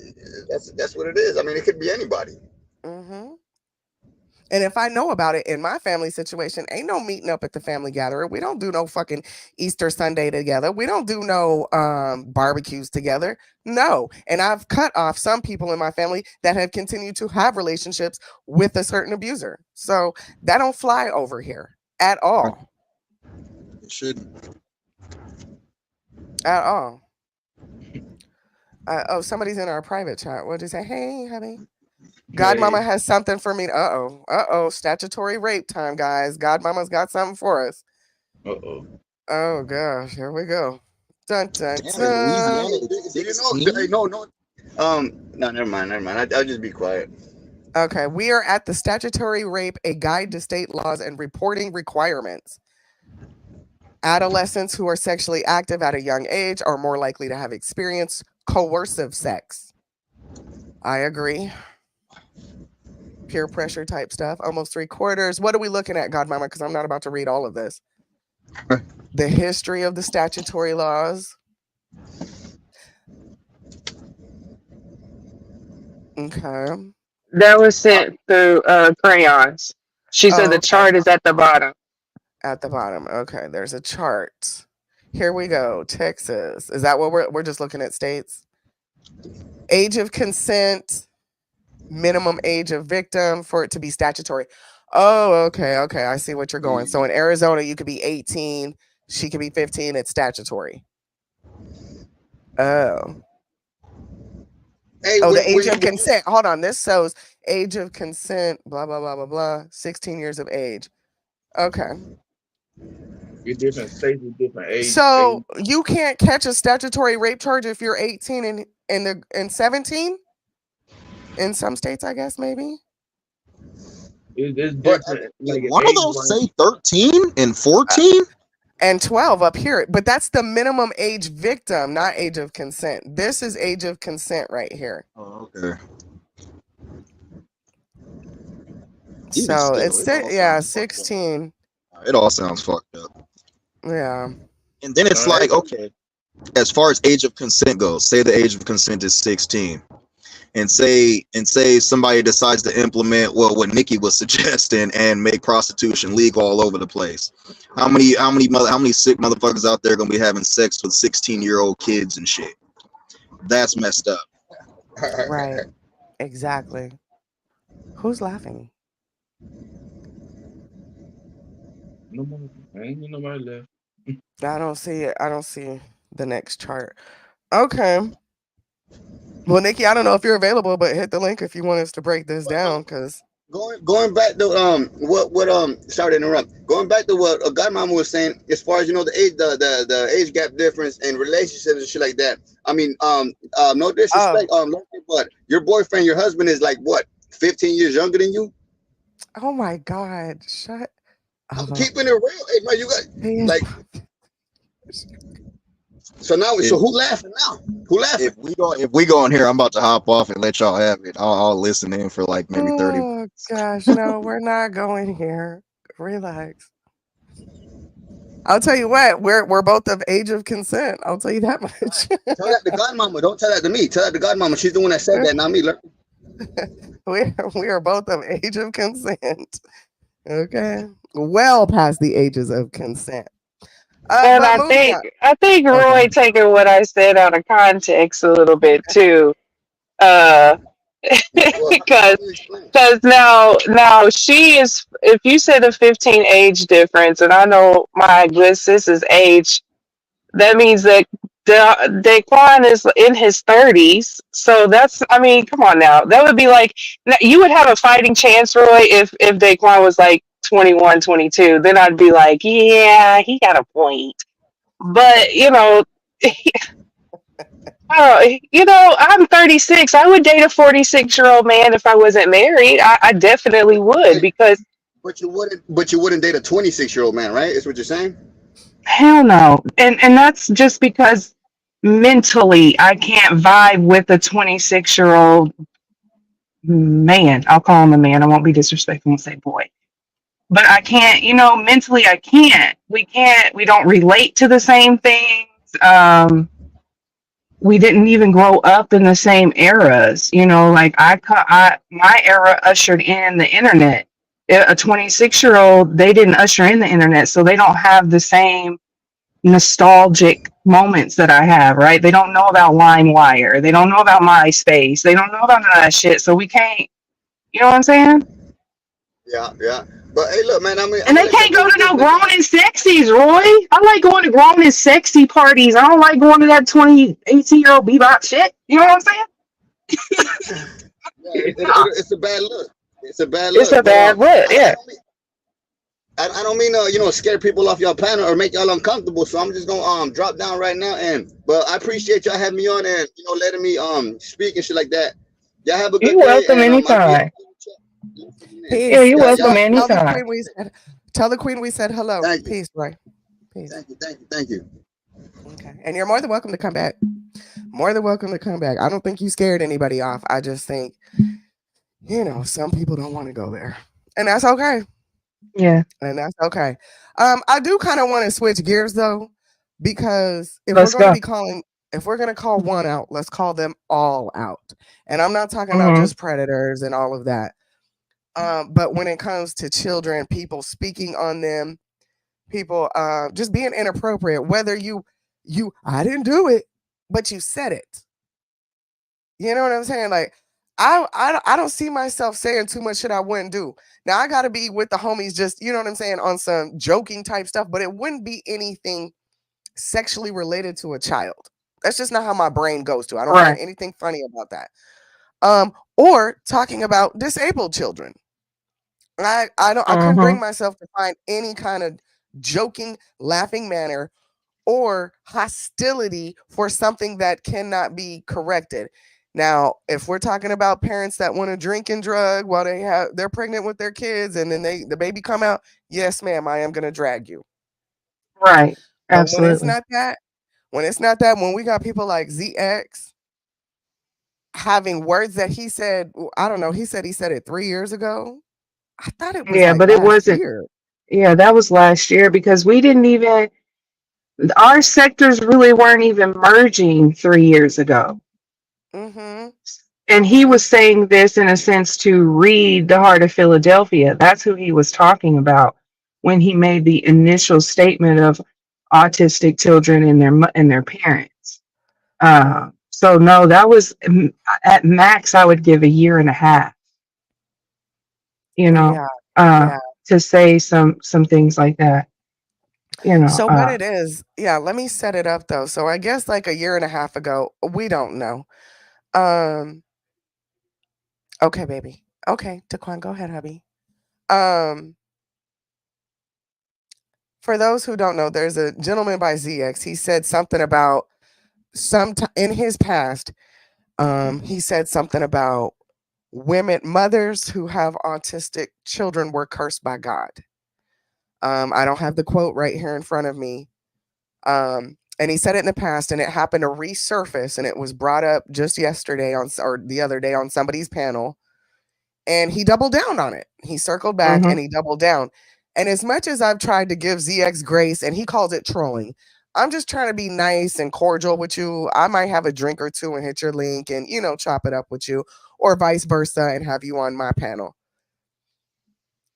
that's what it is. I mean, it could be anybody. Mm-hmm. And if I know about it in my family situation, ain't no meeting up at the family gathering. We don't do no fucking Easter Sunday together. We don't do no barbecues together. No. And I've cut off some people in my family that have continued to have relationships with a certain abuser. So that don't fly over here at all. It shouldn't. At all. Somebody's in our private chat. What did you say? Hey, honey. Godmomma has something for me. Uh-oh. Statutory rape time, guys. Godmomma's got something for us. Oh, gosh. Here we go. Dun, dun, Damn, in dun. Louisiana, Do it's you know? 16? No. No, never mind. I'll just be quiet. Okay, we are at the Statutory Rape, a guide to state laws and reporting requirements. Adolescents who are sexually active at a young age are more likely to have experienced coercive sex. I agree. Peer pressure type stuff, almost 3/4. What are we looking at, Godmomma? Because I'm not about to read all of this. The history of the statutory laws. Okay. That was sent through crayons. She said the chart is at the bottom. At the bottom. Okay, there's a chart. Here we go. Texas. Is that what we're just looking at states? Age of consent, minimum age of victim for it to be statutory. Oh, okay. I see what you're going. So in Arizona, you could be 18, she could be 15, it's statutory. Oh. Hey, the age of consent. Hold on. This shows age of consent, blah, blah, blah, blah, blah. 16 years of age. Okay. Different states with different age. So you can't catch a statutory rape charge if you're 18 and 17? In some states, I guess, maybe. It's different. Like one of those say 13 and 14? And 12 up here. But that's the minimum age victim, not age of consent. This is age of consent right here. Oh, okay. So it's 16. It all sounds fucked up. Yeah. And then it's like, okay, as far as age of consent goes, say the age of consent is 16. And say somebody decides to implement what Nikki was suggesting and make prostitution legal all over the place. How many sick motherfuckers out there gonna be having sex with 16-year-old kids and shit? That's messed up. Right. Exactly. Who's laughing? Ain't nobody left. I don't see it. I don't see the next chart. Okay. Well, Nikki, I don't know if you're available, but hit the link if you want us to break this down. Because going back to what sorry to interrupt. Going back to what Godmomma was saying, as far as the age the age gap difference in relationships and shit like that. I mean, no disrespect, but your boyfriend, your husband is like what, 15 years younger than you? Oh my God! Shut. I'm keeping it real. Hey man, you got like. So who laughing now? Who laughing? If we go in here, I'm about to hop off and let y'all have it. I'll listen in for like maybe 30. Oh gosh, no, we're not going here. Relax. I'll tell you what, we're both of age of consent. I'll tell you that much. Tell that to Godmomma. Don't tell that to me. Tell that to Godmomma. She's the one that said that, not me. We are both of age of consent. Okay, well past the ages of consent. And I think Roy taking what I said out of context a little bit too. Because now she is, if you said a 15 age difference, and I know my good sis's age, that means that Daquan is in his 30s. So that's, I mean, come on now. That would be like, you would have a fighting chance, Roy, if Daquan was like 21, 22. Then I'd be like, yeah, he got a point. But, I'm 36. I would date a 46-year-old man if I wasn't married. I definitely would, because. But you wouldn't date a 26-year-old man, right? Is what you're saying? Hell no. And that's just because mentally I can't vibe with a 26-year-old man. I'll call him a man. I won't be disrespectful and say boy. But I can't, mentally I can't. We don't relate to the same things. we didn't even grow up in the same eras. You know, like my era ushered in the internet. A 26-year-old, they didn't usher in the internet, so they don't have the same nostalgic moments that I have, right? They don't know about LimeWire. They don't know about MySpace. They don't know about none of that shit. So we can't, you know what I'm saying? Yeah, yeah. But hey, look, man. I'm And gonna they let y'all can't go go with to this, no man. grown and sexies, Roy. I like going to grown and sexy parties. I don't like going to that 18-year-old bebop shit. You know what I'm saying? Yeah, No, it's a bad look. It's a bad it's look. a But bad look. I Yeah. don't mean I don't mean scare people off your panel or make y'all uncomfortable. So I'm just gonna drop down right now. And but I appreciate y'all having me on and letting me speak and shit like that. Y'all have a You're good day welcome and I'll be anytime. Yeah, Peace. you're welcome Tell the anytime. queen we said hello. Thank you, Peace, Roy. Peace. thank you, thank you, thank you. Okay. And you're more than welcome to come back. More than welcome to come back. I don't think you scared anybody off. I just think, some people don't want to go there. And that's okay. Yeah. And that's okay. I do kind of want to switch gears though, because Let's go. if we're gonna call one out, let's call them all out. And I'm not talking about Mm-hmm. just predators and all of that. But when it comes to children, people speaking on them, people just being inappropriate, whether I didn't do it, but you said it. You know what I'm saying? Like, I don't see myself saying too much shit I wouldn't do. Now I gotta be with the homies, just you know what I'm saying, on some joking type stuff, but it wouldn't be anything sexually related to a child. That's just not how my brain goes to. I don't find Right. anything funny about that. Or talking about disabled children. I couldn't Mm-hmm. bring myself to find any kind of joking, laughing manner or hostility for something that cannot be corrected. Now, if we're talking about parents that want to drink and drug while they're pregnant with their kids and then the baby come out, yes, ma'am, I am gonna drag you. Right. But when it's Absolutely. not that, when we got people like ZX having words that he said, I don't know, he said it 3 years ago. I thought it was Yeah, like but it last wasn't. year. Yeah, that was last year because we didn't even, our sectors really weren't even merging 3 years ago. Mm-hmm. And he Mm-hmm. was saying this in a sense to read the heart of Philadelphia. That's who he was talking about when he made the initial statement of autistic children and their parents. So no, that was at max. I would give a year and a half. You know, Yeah. uh, Yeah. to say some things like that. You know. So what it is, yeah, let me set it up though. So I guess like a year and a half ago, we don't know. Um, okay, baby. Okay, Taquan, go ahead, hubby. Um, for those who don't know, there's a gentleman by ZX. He said something about in his past, he said something about mothers who have autistic children were cursed by God. I don't have the quote right here in front of me. And he said it in the past, and it happened to resurface, and it was brought up just yesterday or the other day on somebody's panel, and he doubled down on it. He circled back Mm-hmm. and he doubled down. And as much as I've tried to give ZX grace, and he calls it trolling, I'm just trying to be nice and cordial with you. I might have a drink or two and hit your link and chop it up with you, or vice versa, and have you on my panel.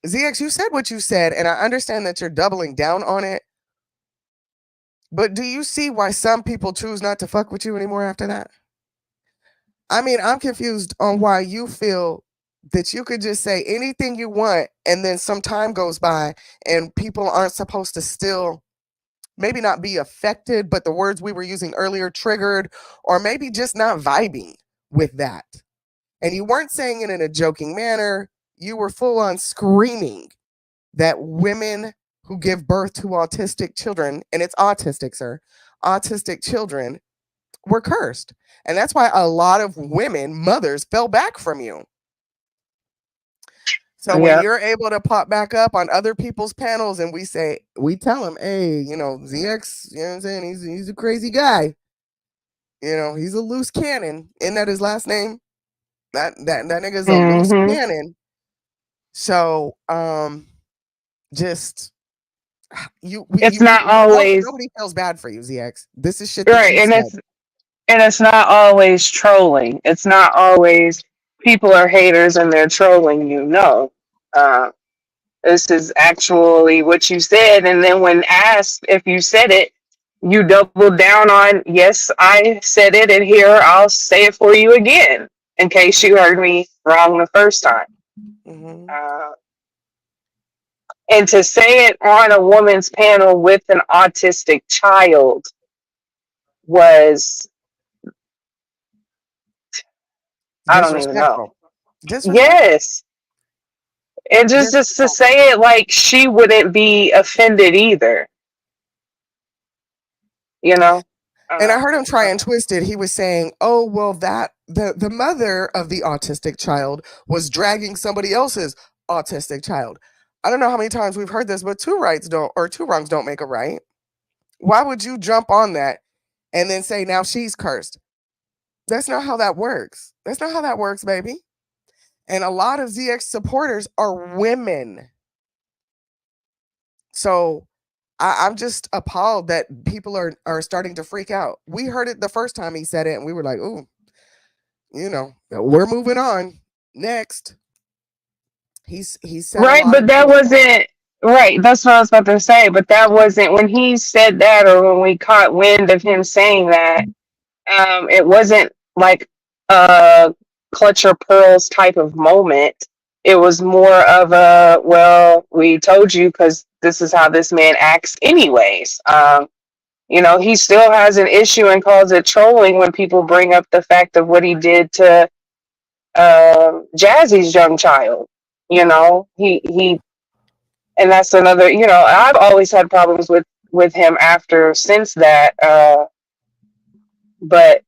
ZX, you said what you said, and I understand that you're doubling down on it. But do you see why some people choose not to fuck with you anymore after that? I mean, I'm confused on why you feel that you could just say anything you want and then some time goes by and people aren't supposed to still maybe not be affected, but the words we were using earlier triggered, or maybe just not vibing with that. And you weren't saying it in a joking manner. You were full on screaming that women who give birth to autistic children, and it's autistic, sir, autistic children were cursed. And that's why a lot of women, mothers, fell back from you. So when Yep. you're able to pop back up on other people's panels and we tell them, hey, ZX, you know what I'm saying? He's a crazy guy. He's a loose cannon. Isn't that his last name? That nigga's a loose Mm-hmm. cannon. So just It's not always nobody feels bad for you, ZX. This is shit that right, you and said. And it's not always trolling. It's not always people are haters and they're trolling you. No. Uh, this is actually what you said. And then when asked if you said it, you double down on, yes, I said it. And here, I'll say it for you again in case you heard me wrong the first time. And to say it on a woman's panel with an autistic child was, I don't even know. Yes. And just to say it like she wouldn't be offended either. You know? And I heard him try and twist it. He was saying, oh, well, that the mother of the autistic child was dragging somebody else's autistic child. I don't know how many times we've heard this, but two wrongs don't make a right. Why would you jump on that and then say, now she's cursed? That's not how that works. That's not how that works, baby. And a lot of ZX supporters are women. So I'm just appalled that people are starting to freak out. We heard it the first time he said it, and we were like, ooh, we're moving on. Next. He's said right, but that wasn't right. That's what I was about to say. But that wasn't when he said that, or when we caught wind of him saying that. It wasn't like a clutch your pearls type of moment. It was more of a, well, we told you because this is how this man acts anyways. He still has an issue and calls it trolling when people bring up the fact of what he did to Jazzy's young child. He and that's another, I've always had problems with him since that. But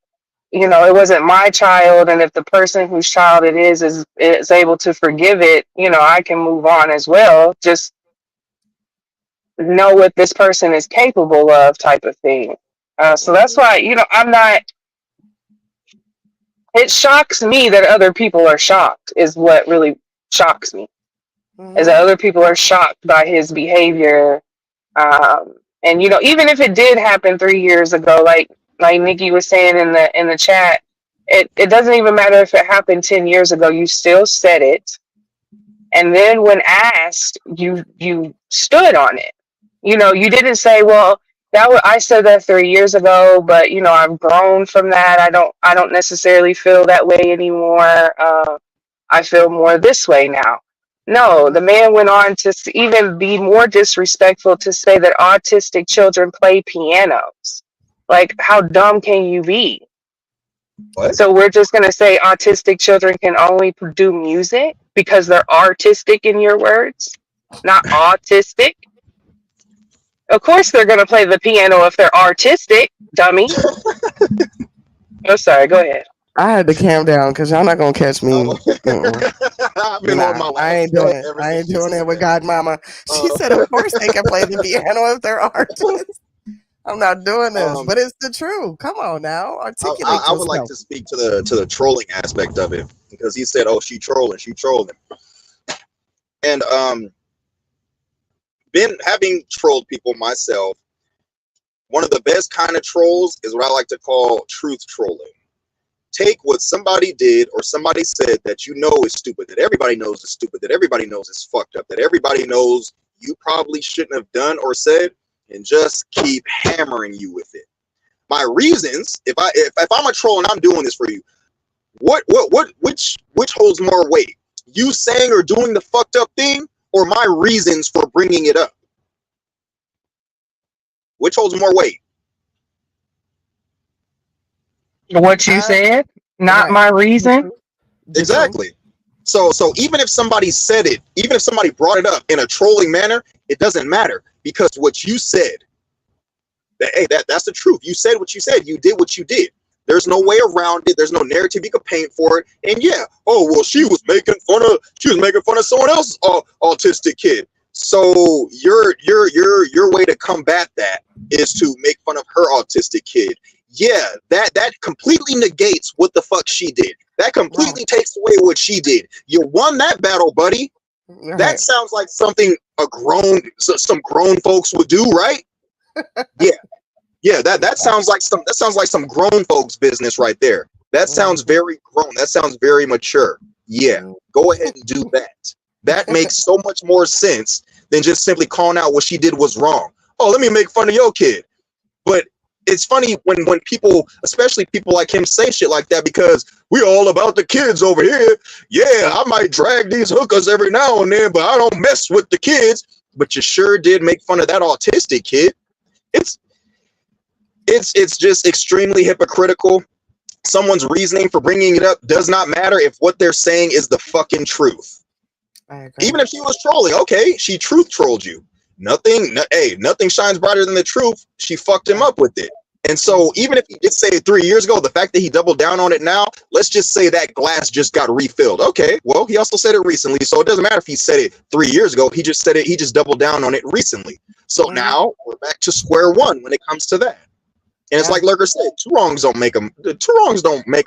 it wasn't my child, and if the person whose child it is able to forgive it, I can move on as well. Just know what this person is capable of, type of thing. So that's why, I'm not. It shocks me that other people are shocked. Is what really shocks me. Is that other people are shocked by his behavior. And even if it did happen 3 years ago, like Nikki was saying in the chat, it doesn't even matter if it happened 10 years ago. You still said it, and then when asked, you stood on it. You didn't say, "Well, I said that 3 years ago, but I've grown from that. I don't necessarily feel that way anymore. I feel more this way now." No, the man went on to even be more disrespectful to say that autistic children play pianos. Like, how dumb can you be? What? So we're just going to say autistic children can only do music because they're artistic, in your words, not autistic? Of course they're going to play the piano if they're artistic, dummy. Oh, sorry, go ahead. I had to calm down because y'all not going to catch me. I ain't doing it. I ain't doing it with Godmomma. She said, of course they can play the piano if they're artists. I'm not doing this, but it's the truth. Come on now, articulate I would like to speak to the trolling aspect of it, because he said, "Oh, she trolling," and been having trolled people myself. One of the best kind of trolls is what I like to call truth trolling. Take what somebody did or somebody said that is stupid, that everybody knows is stupid, that everybody knows is fucked up, that everybody knows you probably shouldn't have done or said, and just keep hammering you with it. My reasons, if I'm a troll and I'm doing this for you, which holds more weight? You saying or doing the fucked up thing, or my reasons for bringing it up? Which holds more weight? What you said, not my reason. Exactly. So even if somebody said it, even if somebody brought it up in a trolling manner, it doesn't matter, because what you said, that's the truth. You said what you said. You did what you did. There's no way around it. There's no narrative you could paint for it. And yeah, oh well, she was making fun of someone else's autistic kid. So your way to combat that is to make fun of her autistic kid. Yeah, that completely negates what the fuck she did. That completely takes away what she did. You won that battle, buddy. Right. That sounds like something some grown folks would do, right? Yeah. Yeah, that sounds like some grown folks business right there. That sounds very grown. That sounds very mature. Yeah, go ahead and do that. That makes so much more sense than just simply calling out what she did was wrong. Oh, let me make fun of your kid. But it's funny when people, especially people like him, say shit like that because we all about the kids over here. Yeah, I might drag these hookers every now and then, but I don't mess with the kids. But you sure did make fun of that autistic kid. It's just extremely hypocritical. Someone's reasoning for bringing it up does not matter if what they're saying is the fucking truth. Even if she was trolling, okay, she truth trolled you. Nothing shines brighter than the truth. She fucked him up with it. And so even if he did say it 3 years ago, the fact that he doubled down on it now, let's just say that glass just got refilled. Okay, well, he also said it recently, so it doesn't matter if he said it 3 years ago. He just said it, he just doubled down on it recently. So now we're back to square one when it comes to that. And it's like Lurker said, two wrongs don't make a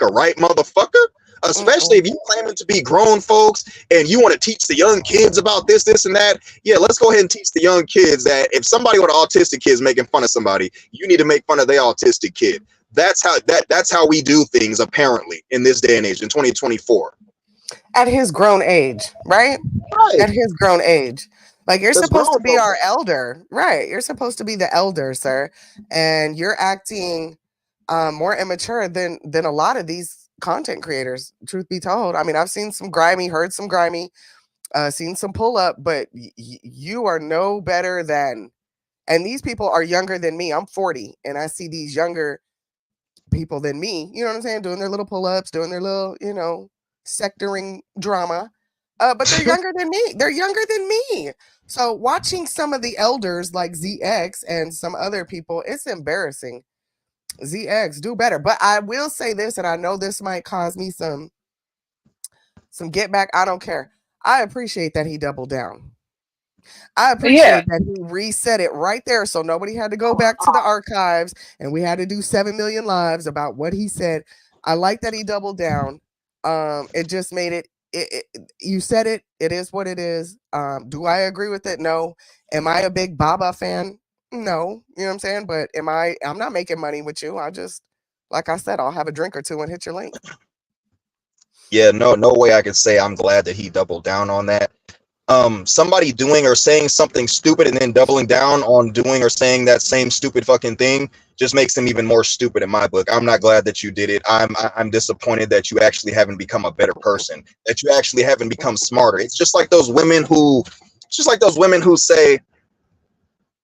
right, motherfucker. Especially if you claiming to be grown folks and you want to teach the young kids about this, and that. Yeah, let's go ahead and teach the young kids that if somebody with an autistic kid is making fun of somebody, you need to make fun of their autistic kid. That's how we do things, apparently, in this day and age, in 2024. At his grown age, right? At his grown age. Like, you're supposed to be our elder, right? You're supposed to be the elder, sir. And you're acting more immature than a lot of these content creators, truth be told. I mean, I've seen some grimy, heard some grimy, seen some pull up, but you are no better than, and these people are younger than me. I'm 40 and I see these younger people than me, you know what I'm saying, doing their little pull ups, doing their little, sectoring drama. But they're younger than me. They're younger than me. So watching some of the elders like ZX and some other people, it's embarrassing. ZX, do better. But I will say this, and I know this might cause me some get back. I don't care. I appreciate that he doubled down. I appreciate that he reset it right there, so nobody had to go back to the archives and we had to do 7 million lives about what he said. I like that he doubled down. It just made it. You said it. It is what it is. Do I agree with it? No. Am I a big Baba fan? No. You know what I'm saying? But I'm not making money with you. I just, like I said, I'll have a drink or two and hit your link. Yeah, no way I could say I'm glad that he doubled down on that. Somebody doing or saying something stupid and then doubling down on doing or saying that same stupid fucking thing just makes them even more stupid in my book. I'm not glad that you did it. I'm disappointed that you actually haven't become a better person, that you actually haven't become smarter. It's just like those women who say,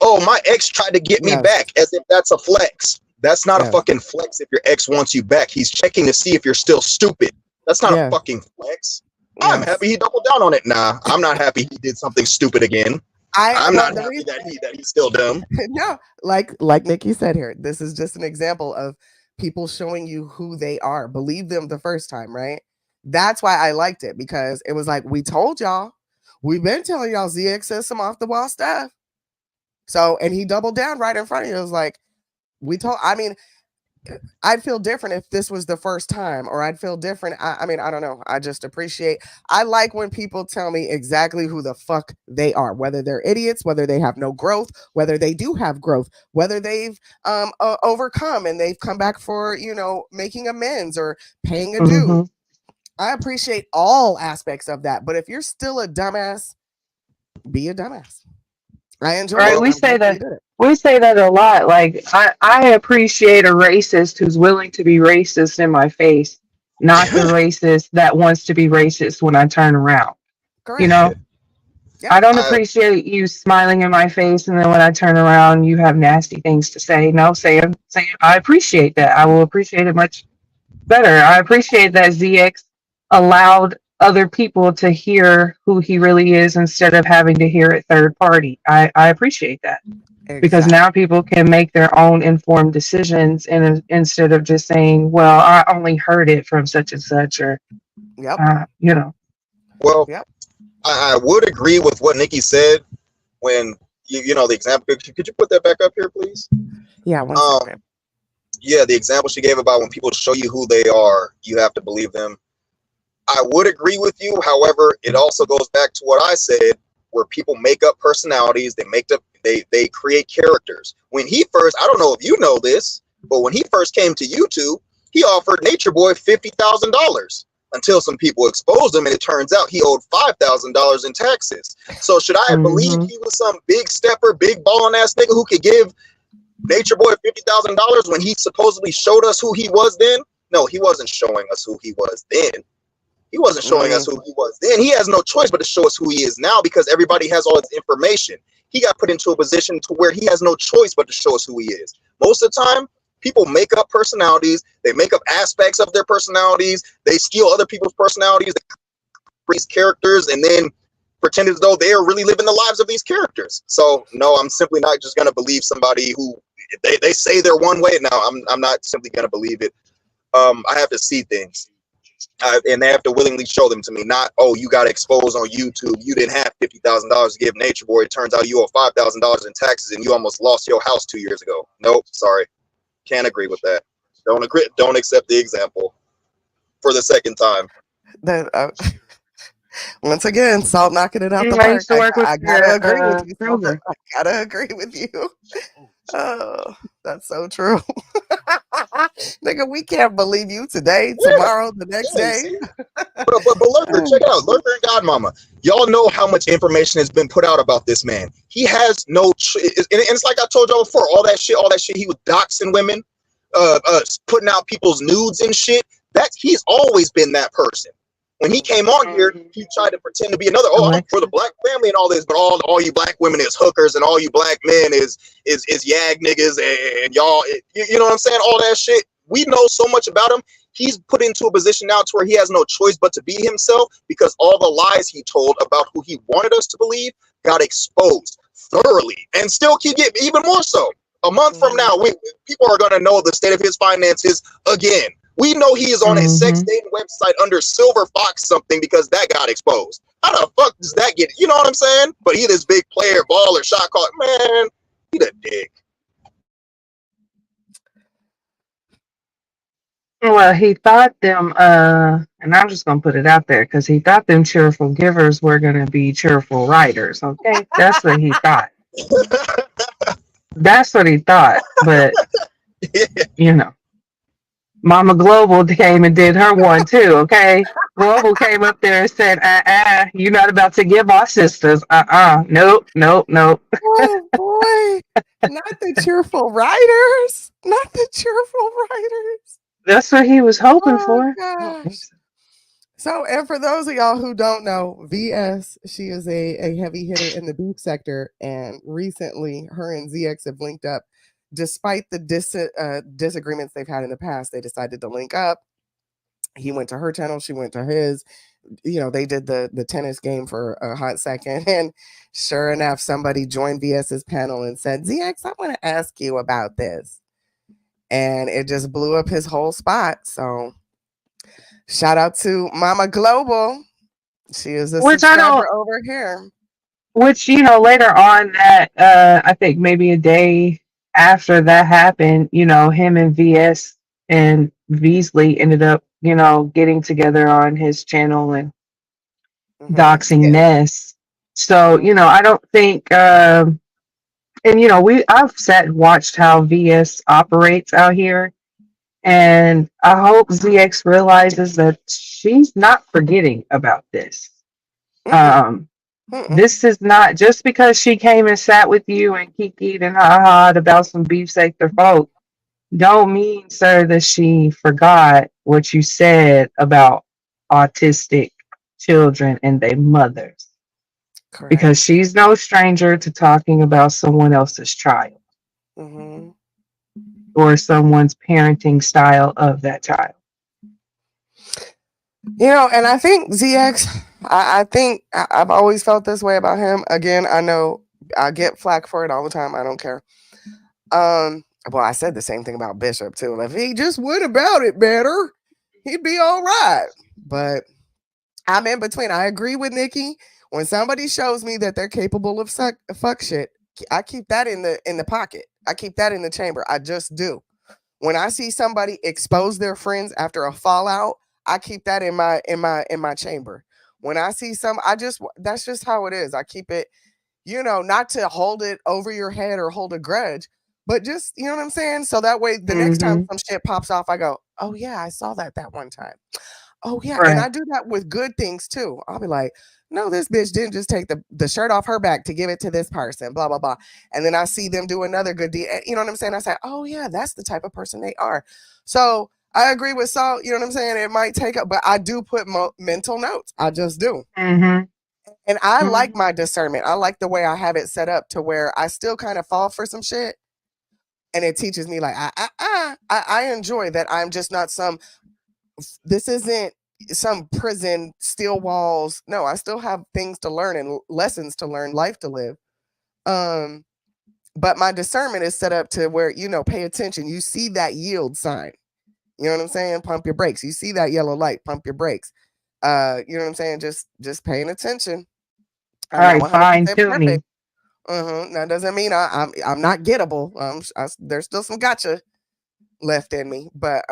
oh, my ex tried to get me back, as if that's a flex. That's not a fucking flex. If your ex wants you back, he's checking to see if you're still stupid. That's not a fucking flex. I'm happy he doubled down on it. Nah, I'm not happy he did something stupid again. I'm not happy that he's still dumb. No, like Nikki said here, this is just an example of people showing you who they are. Believe them the first time, right? That's why I liked it, because it was like, we told y'all. We've been telling y'all ZX says some off the wall stuff. So, and he doubled down right in front of you. It was like, I'd feel different if this was the first time, or I'd feel different. I mean, I don't know. I like when people tell me exactly who the fuck they are, whether they're idiots, whether they have no growth, whether they do have growth, whether they've overcome and they've come back for, making amends or paying a due. I appreciate all aspects of that. But if you're still a dumbass, be a dumbass. I enjoy it. We say that a lot. Like, I appreciate a racist who's willing to be racist in my face, not the racist that wants to be racist when I turn around. Correct. I don't appreciate you smiling in my face, and then when I turn around, you have nasty things to say. No, say it. I appreciate that. I will appreciate it much better. I appreciate that ZX allowed other people to hear who he really is instead of having to hear it third party. I appreciate that. Exactly. Because now people can make their own informed decisions, and instead of just saying, well, I only heard it from such and such, or Well, I would agree with what Nikki said when the example. Could you put that back up here, please? Yeah. Yeah, the example she gave about when people show you who they are, you have to believe them. I would agree with you. However, it also goes back to what I said, where people make up personalities. They make up They create characters. When he first, I don't know if you know this, but when he first came to YouTube, he offered Nature Boy $50,000 until some people exposed him, and it turns out he owed $5,000 in taxes. So should I believe he was some big stepper, big balling ass nigga who could give Nature Boy $50,000 when he supposedly showed us who he was then? No, he wasn't showing us who he was then. He wasn't showing us who he was then. He has no choice but to show us who he is now because everybody has all his information. He got put into a position to where he has no choice but to show us who he is. Most of the time, people make up personalities. They make up aspects of their personalities. They steal other people's personalities, they create characters, and then pretend as though they are really living the lives of these characters. So no, I'm simply not just going to believe somebody who they say they're one way. No, I'm not simply going to believe it. I have to see things. And they have to willingly show them to me. Not, oh, you got exposed on YouTube. You didn't have $50,000 to give Nature Boy. It turns out you owe $5,000 in taxes, and you almost lost your house 2 years ago. Nope, sorry, can't agree with that. Don't agree. Don't accept the example for the second time. Once again, Salt knocking it out the I park. used to work with I gotta agree with you. Kroger. I gotta agree with you. Oh, that's so true. Nigga, we can't believe you today, tomorrow, the next day. But Lurker, check it out. Lurker and Godmomma. Y'all know how much information has been put out about this man. He has no, and it's like I told y'all before, all that shit, he was doxing women, putting out people's nudes and shit. He's always been that person. When he came on here, he tried to pretend to be another. Oh, I'm for the black family and all this, but all you black women is hookers, and all you black men is yag niggas, and y'all, you know what I'm saying? All that shit. We know so much about him. He's put into a position now to where he has no choice but to be himself because all the lies he told about who he wanted us to believe got exposed thoroughly, and still keep getting even more so. A month from now, people are going to know the state of his finances again. We know he is on a sex dating website under Silver Fox something because that got exposed. How the fuck does that get? You know what I'm saying? But he this big player, baller, shot caller. Man, he the dick. Well, he thought them, and I'm just gonna put it out there because he thought them cheerful givers were gonna be cheerful writers. Okay, that's what he thought. That's what he thought. But you know, Mama Global came and did her one too. Okay, Global came up there and said, you're not about to give our sisters. Nope. Oh boy, not the cheerful writers. Not the cheerful writers. That's what he was hoping for. Gosh. So, and for those of y'all who don't know, VS, she is a heavy hitter in the beef sector, and recently her and ZX have linked up. Despite the disagreements they've had in the past, they decided to link up. He went to her channel, she went to his. You know, they did the tennis game for a hot second, and sure enough, somebody joined VS's panel and said, ZX, I want to ask you about this. And it just blew up his whole spot. So shout out to Mama Global. She is a subscriber over here. Which, you know, later on that, I think maybe a day after that happened, you know, him and VS and Beasley ended up, you know, getting together on his channel and doxing Ness. So, you know, I don't think, and you know, I've sat and watched how VS operates out here, and I hope ZX realizes that she's not forgetting about this. This is not just because she came and sat with you and kikied and ha-ha about some beef sector folk. Don't mean, sir, that she forgot what you said about autistic children and their mothers. Correct. Because she's no stranger to talking about someone else's child or someone's parenting style of that child. You know, and I think ZX, I think I've always felt this way about him. Again, I know I get flack for it all the time. I don't care. Well, I said the same thing about Bishop too. If he just went about it better, he'd be all right. But I'm in between. I agree with Nikki. When somebody shows me that they're capable of fuck shit, I keep that in the pocket. I keep that in the chamber. I just do. When I see somebody expose their friends after a fallout, I keep that in my chamber. When I see that's just how it is. I keep it. not to hold it over your head or hold a grudge, but just, you know what I'm saying? So that way the next time some shit pops off, I go, oh yeah, I saw that one time. Oh yeah. And I Right. do that with good things too. I'll be like, no, this bitch didn't just take the shirt off her back to give it to this person, blah, blah, blah. And then I see them do another good deed. You know what I'm saying? I say, oh yeah, that's the type of person they are. So I agree with Salt. You know what I'm saying? It might take up, but I do put mental notes. I just do. Mm-hmm. And I like my discernment. I like the way I have it set up to where I still kind of fall for some shit. And it teaches me like, I enjoy that I'm just not this isn't some prison, steel walls. No, I still have things to learn and lessons to learn, life to live. But my discernment is set up to where, pay attention. You see that yield sign. You know what I'm saying? Pump your brakes. You see that yellow light, pump your brakes. You know what I'm saying? Just paying attention. I'm All not right, 100% fine tuning. perfect. That doesn't mean I'm not gettable. There's still some gotcha left in me, but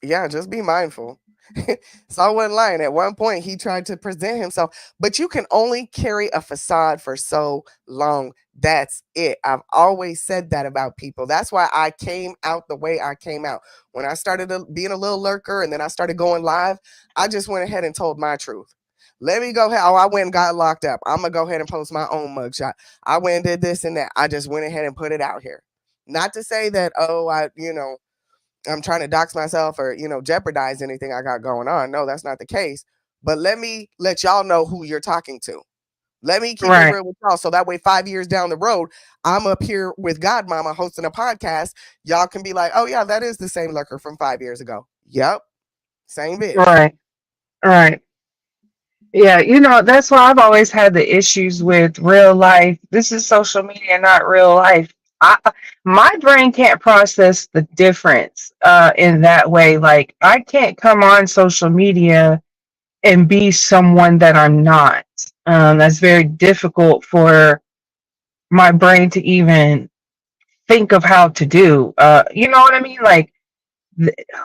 yeah, just be mindful. So I wasn't lying. At one point, he tried to present himself, but you can only carry a facade for so long. That's it. I've always said that about people. That's why I came out the way I came out. When I started being a little lurker and then I started going live, I just went ahead and told my truth. Let me go ahead. Oh, I went and got locked up. I'm going to go ahead and post my own mugshot. I went and did this and that. I just went ahead and put it out here. Not to say that, I'm trying to dox myself or, jeopardize anything I got going on. No, that's not the case. But let me let y'all know who you're talking to. Let me keep it real with y'all. So that way, 5 years down the road, I'm up here with Godmomma hosting a podcast. Y'all can be like, oh, yeah, that is the same Lurker from 5 years ago. Yep. Same bitch. Right. Right. Yeah, that's why I've always had the issues with real life. This is social media, not real life. My brain can't process the difference in that way. Like, I can't come on social media and be someone that I'm not. That's very difficult for my brain to even think of how to do. You know what I mean? Like,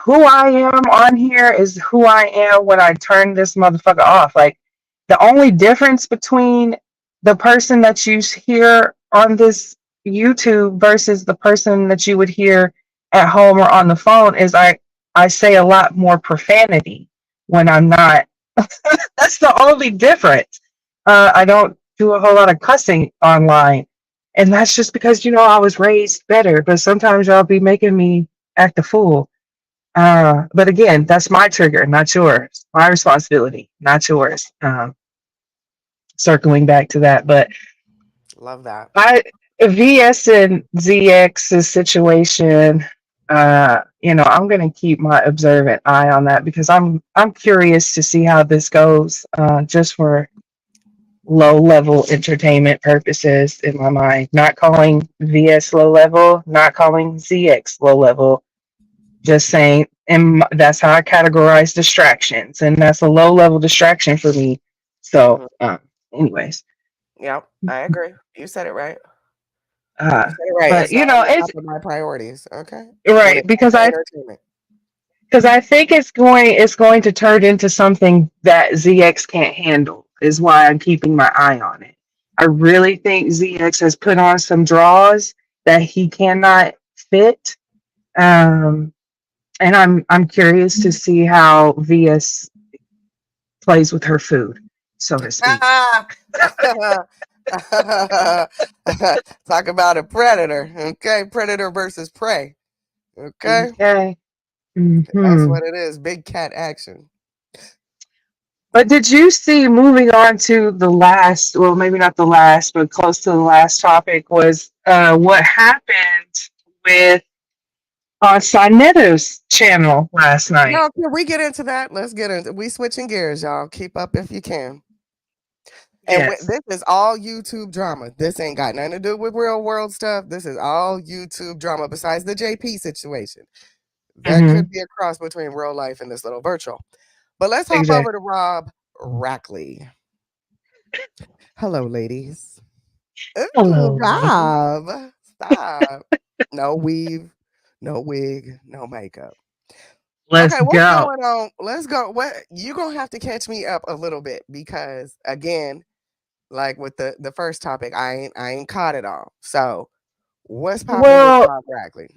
who I am on here is who I am when I turn this motherfucker off. Like, the only difference between the person that you hear on this YouTube versus the person that you would hear at home or on the phone is I say a lot more profanity when I'm not. That's the only difference. I don't do a whole lot of cussing online. And that's just because, I was raised better. But sometimes y'all be making me act a fool. But again, that's my trigger, not yours. My responsibility, not yours. Circling back to that, but love that. VS and ZX's situation. I'm going to keep my observant eye on that because I'm curious to see how this goes. Just for low level entertainment purposes in my mind. Not calling VS low level, not calling ZX low level. Just saying, and that's how I categorize distractions, and that's a low level distraction for me. So, anyways, yep, I agree. You said it right. you said it right. but It's not on the top of my priorities. Okay, right, because I think it's going to turn into something that ZX can't handle. Is why I'm keeping my eye on it. I really think ZX has put on some draws that he cannot fit. And I'm curious to see how VS plays with her food, so to speak. Talk about a predator, okay? Predator versus prey, okay? Okay. That's what it is. Big cat action. But did you see, moving on to the last, well, maybe not the last, but close to the last topic, was what happened with on Soneto's channel last night? No, can we get into that? Let's get into. We switching gears, y'all. Keep up if you can. And this is all YouTube drama. This ain't got nothing to do with real world stuff. This is all YouTube drama. Besides the JP situation, that could be a cross between real life and this little virtual. But let's hop over to Rob Rackley. Hello, ladies. Ooh, Rob, stop. No weave, no wig, no makeup. Let's what's go. going on? Let's go. What you're gonna have to catch me up a little bit because again, Like with the first topic, I ain't caught it all. So what's popping with Well, Rob Rackley?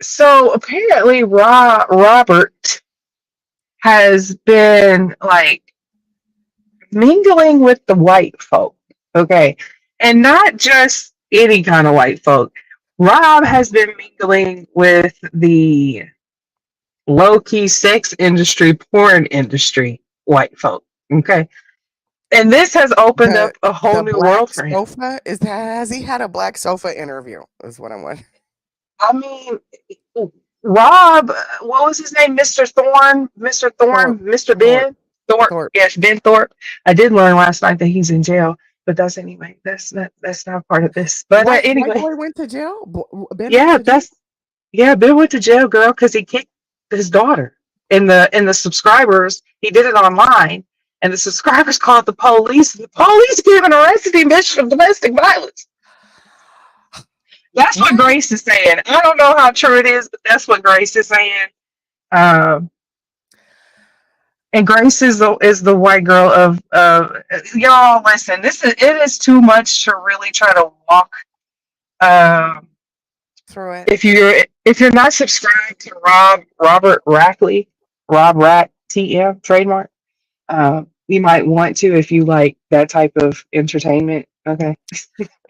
so apparently Robert has been like mingling with the white folk. Okay. And not just any kind of white folk. Rob has been mingling with the low key sex industry, porn industry, white folk. Okay. And this has opened The up a whole new world black for him. sofa has he had a black sofa interview? Is what I'm wondering. I mean, Rob, what was his name? Mr. Thorne, Mr. Thorpe, Thorne, Mr. Thorpe, Ben Thorpe. Thorpe. Yes, Ben Thorpe. I did learn last night that he's in jail, but that's not part of this. But White anyway, boy went to jail. Ben went yeah, to jail. Ben went to jail, girl, because he kicked his daughter. And the subscribers, he did it online, and the subscribers called the police. And the police came and arrested him of domestic violence. That's what Grace is saying. I don't know how true it is, but that's what Grace is saying. Um, and Grace is the white girl of y'all. Listen, it is too much to really try to walk. Through it. If you're not subscribed to Robert Rackley, Rob Rack TM trademark, you might want to if you like that type of entertainment. Okay.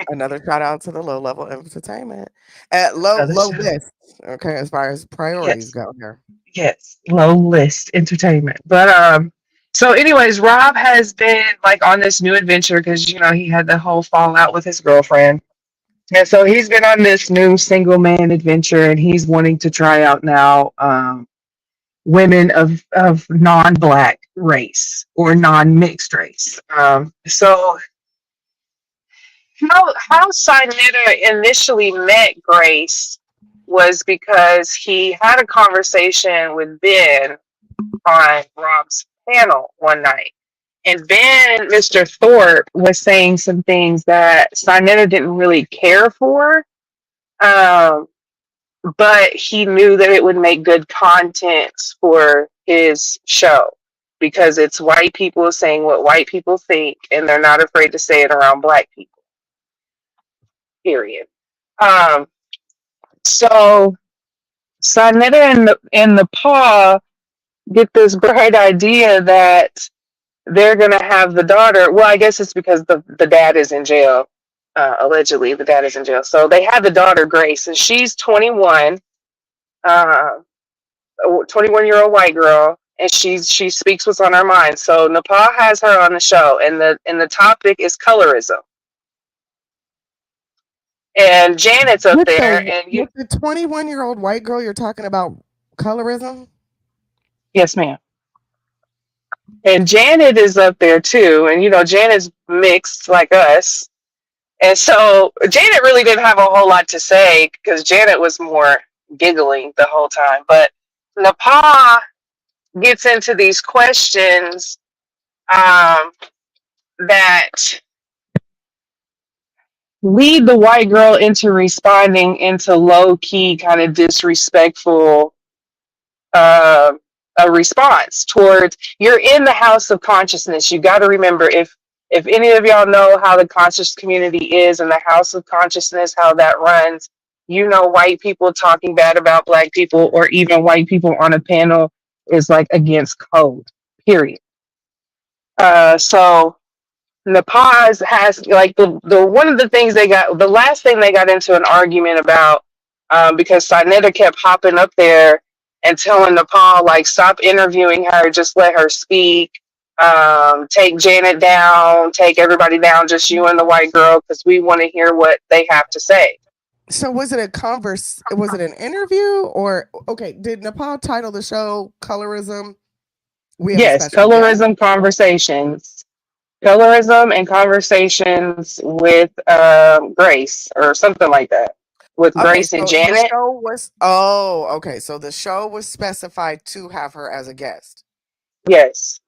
Another shout out to the low level entertainment at low list. Okay, as far as priorities go here. Yes, low list entertainment. But so anyways, Rob has been like on this new adventure because he had the whole fallout with his girlfriend. And so he's been on this new single man adventure, and he's wanting to try out now women of non-black race or non-mixed race. So how Sinetta initially met Grace was because he had a conversation with Ben on Rob's panel one night. And Ben, Mr. Thorpe, was saying some things that Sinetta didn't really care for. But he knew that it would make good content for his show because it's white people saying what white people think, and they're not afraid to say it around black people. Period. So Sinetta and the Pa get this bright idea that they're gonna have the daughter. Well, I guess it's because the dad is in jail. Allegedly, the dad is in jail. So they have the daughter Grace, and she's 21. A 21-year-old white girl, and she speaks what's on her mind. So Nepal has her on the show, and the topic is colorism. And Janet's up there, and with the 21-year-old white girl, you're talking about colorism? Yes, ma'am. And Janet is up there too, and Janet's mixed like us, and so Janet really didn't have a whole lot to say because Janet was more giggling the whole time, but Nepal gets into these questions that lead the white girl into responding into low key, kind of disrespectful a response towards you're in the house of consciousness. You got to remember if any of y'all know how the conscious community is and the house of consciousness, how that runs, white people talking bad about black people or even white people on a panel is like against code, period. So the pause has like the one of the things the last thing they got into an argument about because Sinetta kept hopping up there and telling Nepal like stop interviewing her, just let her speak, take Janet down, take everybody down, just you and the white girl because we want to hear what they have to say. So was it was it an interview or okay, did Nepal title the show Colorism? Yes, Colorism Conversations. Colorism and Conversations with Grace or something like that. With Grace and Janet. So the show was specified to have her as a guest. Yes.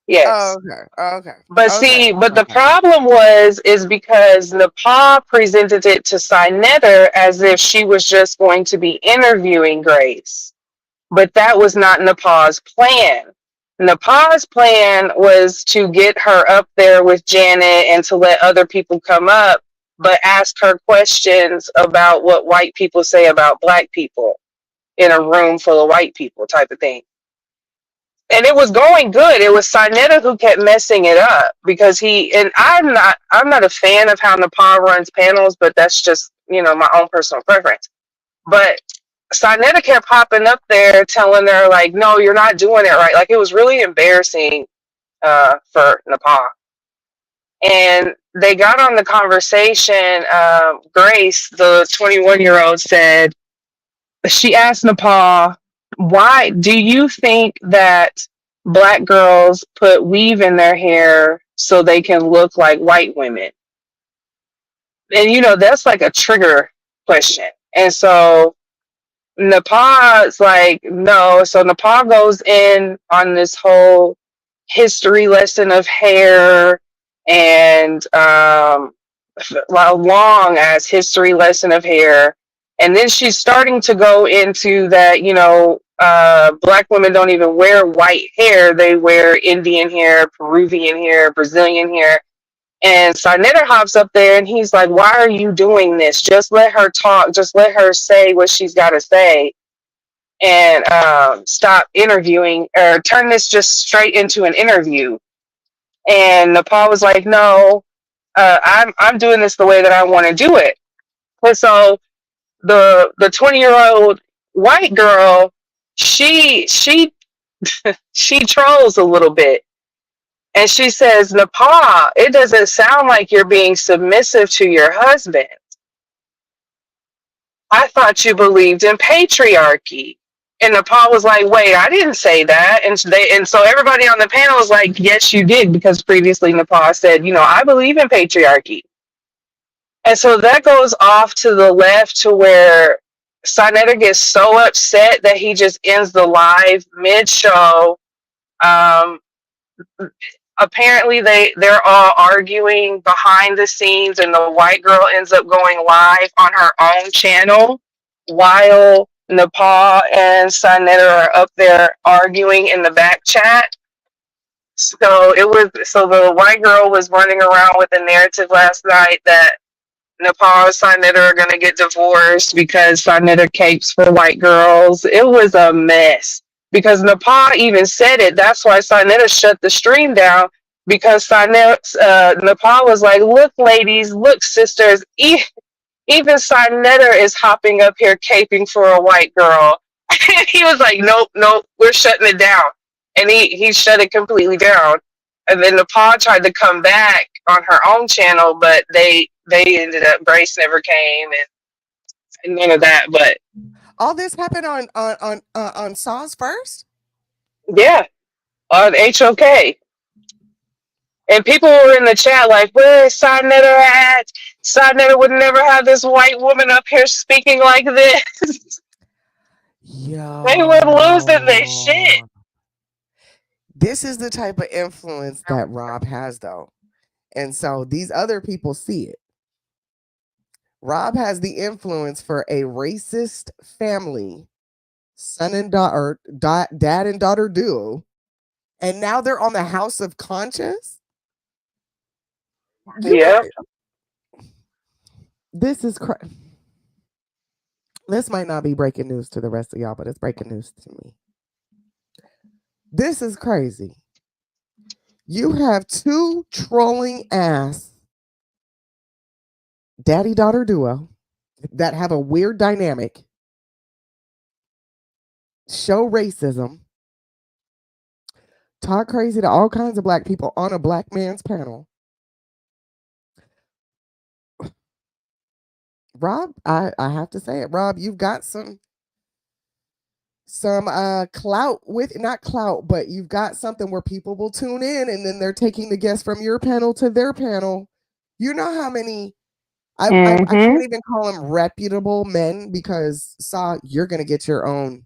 Yes. Okay. But the problem is because Nepal presented it to Sinetta as if she was just going to be interviewing Grace. But that was not Nepal's plan. Napa's plan was to get her up there with Janet and to let other people come up, but ask her questions about what white people say about black people in a room full of white people type of thing. And it was going good. It was Sinetta who kept messing it up because I'm not a fan of how Napa runs panels, but that's just, my own personal preference. But Sinetta kept popping up there telling her, like, no, you're not doing it right. Like, it was really embarrassing for Napa. And they got on the conversation. Grace, the 21-year-old, said, she asked Napa, why do you think that black girls put weave in their hair so they can look like white women? And, that's like a trigger question. And so Napa's like, no. So Napa goes in on this whole history lesson of hair and long as history lesson of hair. And then she's starting to go into that, black women don't even wear white hair. They wear Indian hair, Peruvian hair, Brazilian hair. And Sinetta hops up there and he's like, why are you doing this? Just let her talk. Just let her say what she's got to say. And stop interviewing or turn this just straight into an interview. And Napa was like, no, I'm doing this the way that I want to do it. And so the 20-year-old white girl, she trolls a little bit. And she says, Napa, it doesn't sound like you're being submissive to your husband. I thought you believed in patriarchy. And Napa was like, wait, I didn't say that. And so everybody on the panel was like, yes, you did, because previously Napa said, I believe in patriarchy. And so that goes off to the left to where Sinetta gets so upset that he just ends the live mid-show. Apparently they're all arguing behind the scenes, and the white girl ends up going live on her own channel while Napa and Sinetta are up there arguing in the back chat. So the white girl was running around with the narrative last night that Napa and Sinetta are going to get divorced because Sinetta capes for white girls. It was a mess because Napa even said it. That's why Sinetta shut the stream down, because Napa was like, look, ladies, look, sisters, even Sinetta is hopping up here caping for a white girl. And he was like, nope, we're shutting it down. And he shut it completely down. And then Napa tried to come back on her own channel, but they ended up, Grace never came and none of that. But all this happened on Saws first? Yeah, on HOK. And people were in the chat like, where is Sinetta at? Sinetta would never have this white woman up here speaking like this. Yo. They were losing their shit. This is the type of influence that Rob has, though. And so these other people see it. Rob has the influence for a racist family, son and daughter, dad and daughter duo. And now they're on the House of Conscience. Yeah. This is crazy. This might not be breaking news to the rest of y'all, but it's breaking news to me. This is crazy. You have two trolling ass daddy-daughter duo that have a weird dynamic, show racism, talk crazy to all kinds of black people on a black man's panel. Rob, I have to say it, Rob, you've got some clout with, not clout, but you've got something where people will tune in and then they're taking the guests from your panel to their panel. You know how many, I can't even call them reputable men, because you're going to get your own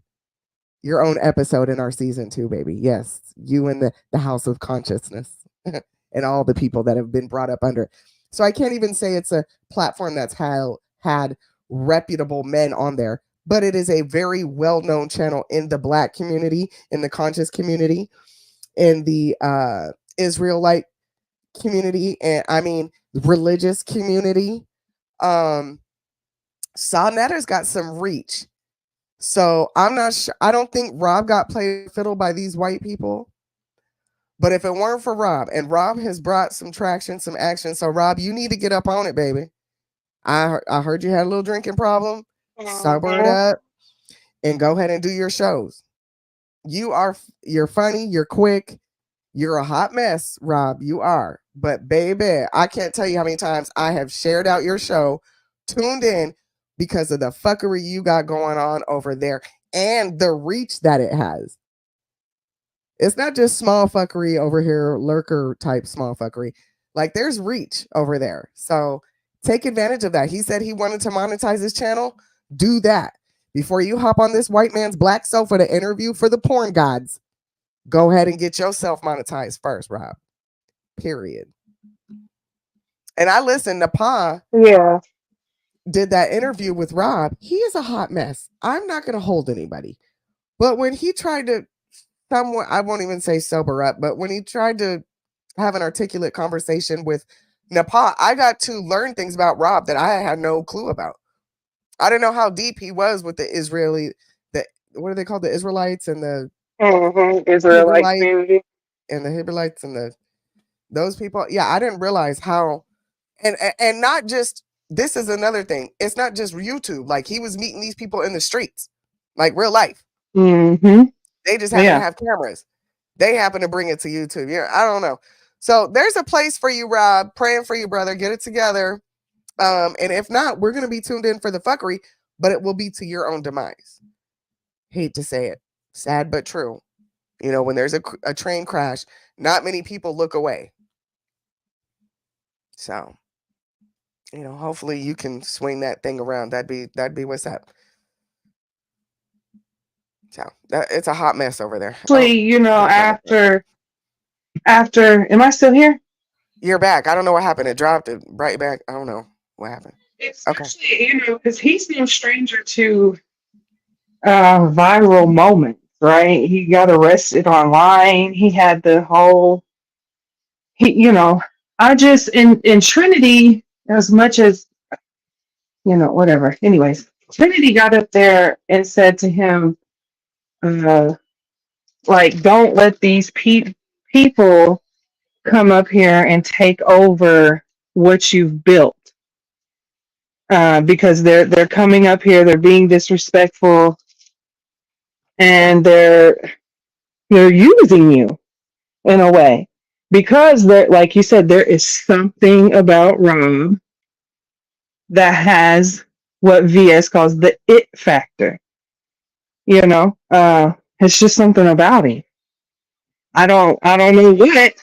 episode in our season 2, baby. Yes, you and the House of Consciousness and all the people that have been brought up under it. So I can't even say it's a platform that's had reputable men on there, but it is a very well-known channel in the black community, in the conscious community. in the Israelite community, and I mean religious community. Saw Netter's got some reach. So I'm not sure. I don't think Rob got played fiddle by these white people. But if it weren't for Rob, and Rob has brought some traction, some action. So Rob, you need to get up on it, baby. I heard you had a little drinking problem. Sober it up and go ahead and do your shows. You're funny, you're quick, you're a hot mess, Rob. You are. But baby, I can't tell you how many times I have shared out your show, tuned in because of the fuckery you got going on over there and the reach that it has. It's not just small fuckery over here, lurker type small fuckery. Like there's reach over there. So take advantage of that. He said he wanted to monetize his channel. Do that. Before you hop on this white man's black sofa to interview for the porn gods, go ahead and get yourself monetized first, Rob. Period. And I listened to Pa. Yeah. Did that interview with Rob. He is a hot mess. I'm not going to hold anybody. But when he tried to somewhat, I won't even say sober up, but when he tried to have an articulate conversation with Nepal, I got to learn things about Rob that I had no clue about. I didn't know how deep he was with the Israeli, what are they called? The Israelites and the Israelite community. And the Hebrides and those people. Yeah, I didn't realize how, and not just, this is another thing. It's not just YouTube. Like he was meeting these people in the streets, like real life. Mm-hmm. They just happen to have cameras. They happen to bring it to YouTube. Yeah, I don't know. So there's a place for you, Rob. Praying for you, brother. Get it together. And if not, we're going to be tuned in for the fuckery, but it will be to your own demise. Hate to say it. Sad but true. You know, when there's a train crash, not many people look away. So, you know, hopefully you can swing that thing around. That'd be what's up. So it's a hot mess over there. Actually, you know, after, am I still here? You're back. I don't know what happened. It dropped it right back. I don't know what happened. It's actually, you know, because he's no stranger to viral moments, right? He got arrested online. He had the whole, you know, I just, in Trinity, as much as, you know, whatever. Anyways, Trinity got up there and said to him, like, don't let these people come up here and take over what you've built. Because they're coming up here, they're being disrespectful, and they're using you in a way. Because there, like you said, there is something about Rob that has what VS calls the it factor. You know, it's just something about him. I don't know what,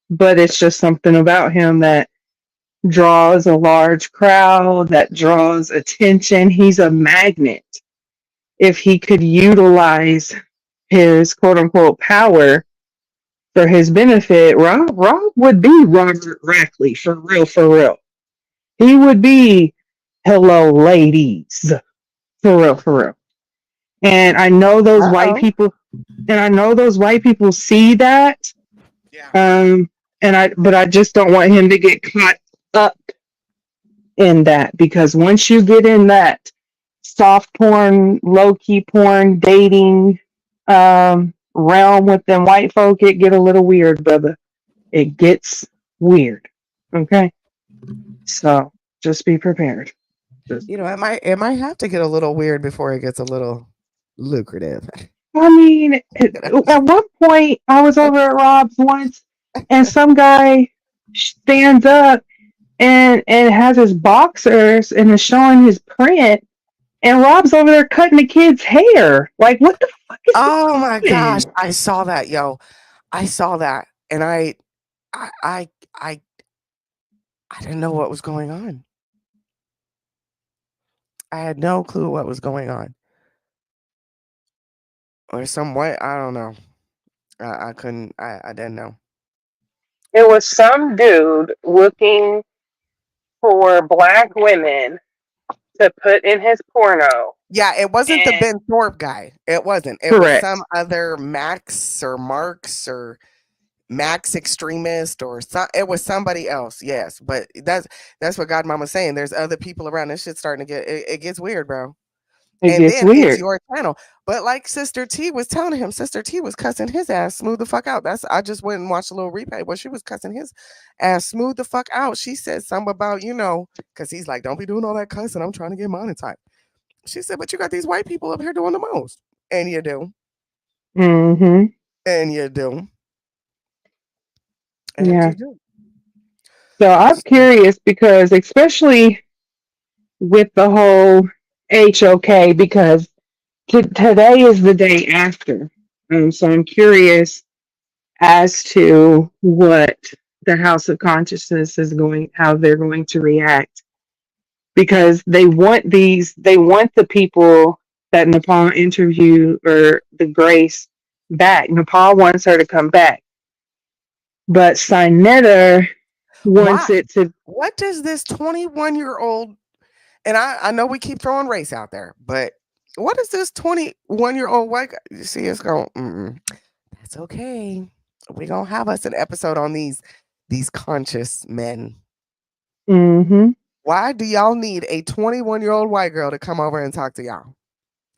but it's just something about him that draws a large crowd, that draws attention. He's a magnet. If he could utilize his quote unquote power for his benefit, Rob would be Robert Rackley for real, for real. He would be hello ladies for real, for real. And I know those white people, see that. Yeah. But I just don't want him to get caught up in that, because once you get in that soft porn, low key porn, dating realm with them white folk, it get a little weird, brother. It gets weird. Okay, so just be prepared. You know, it might have to get a little weird before it gets a little lucrative. I mean, at one point, I was over at Rob's once, and some guy stands up and has his boxers and is showing his print, and Rob's over there cutting the kid's hair. Like, what the fuck is oh my gosh, I saw that, yo. I saw that, and I didn't know what was going on. I had no clue what was going on. Or some way, I don't know. I couldn't, I didn't know. It was some dude looking for black women to put in his porno, Yeah, it wasn't the And Ben Thorpe guy. It wasn't. It was some correct. other Max or Marks or Max extremist or it was somebody else. Yes, but that's what Godmama's saying. There's other people around. This shit's starting to get it gets weird, bro. It And gets then it's weird. your channel. But like Sister T was telling him, Sister T was cussing his ass smooth the fuck out. I just went and watched a little replay where she was cussing his ass smooth the fuck out. She said something about, because he's like, don't be doing all that cussing. I'm trying to get monetized. She said, but you got these white people up here doing the most. And you do. Mm-hmm. And you do. And Yeah. you do. So I'm curious because, especially with the whole HOK, because today is the day after. So I'm curious as to what the House of Consciousness how they're going to react, because they want the people that Nepal interviewed, or the Grace, back. Nepal wants her to come back, but Sinetta Why? wants it to. What does this 21-year-old, and I know we keep throwing race out there, but what is this 21-year-old white guy? You see, it's going, that's okay. We're going to have us an episode on these conscious men. Mm-hmm. Why do y'all need a 21-year-old white girl to come over and talk to y'all?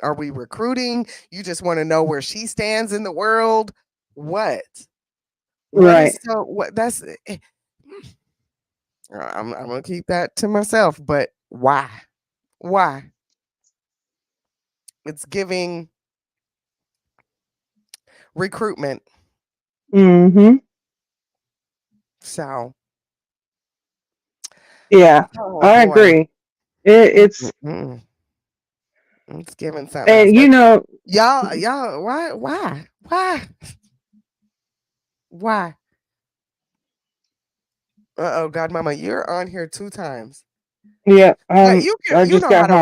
Are we recruiting? You just want to know where she stands in the world? What? What Right. is so? What? That's. I'm gonna keep that to myself. But why? Why? It's giving recruitment. Mm-hmm. So. Yeah, Oh I boy. agree. It's Mm-mm. It's giving something else. and But y'all, why? Why? Uh-oh, Godmama, you're on here 2 times. yeah. But you I you just know how got to home.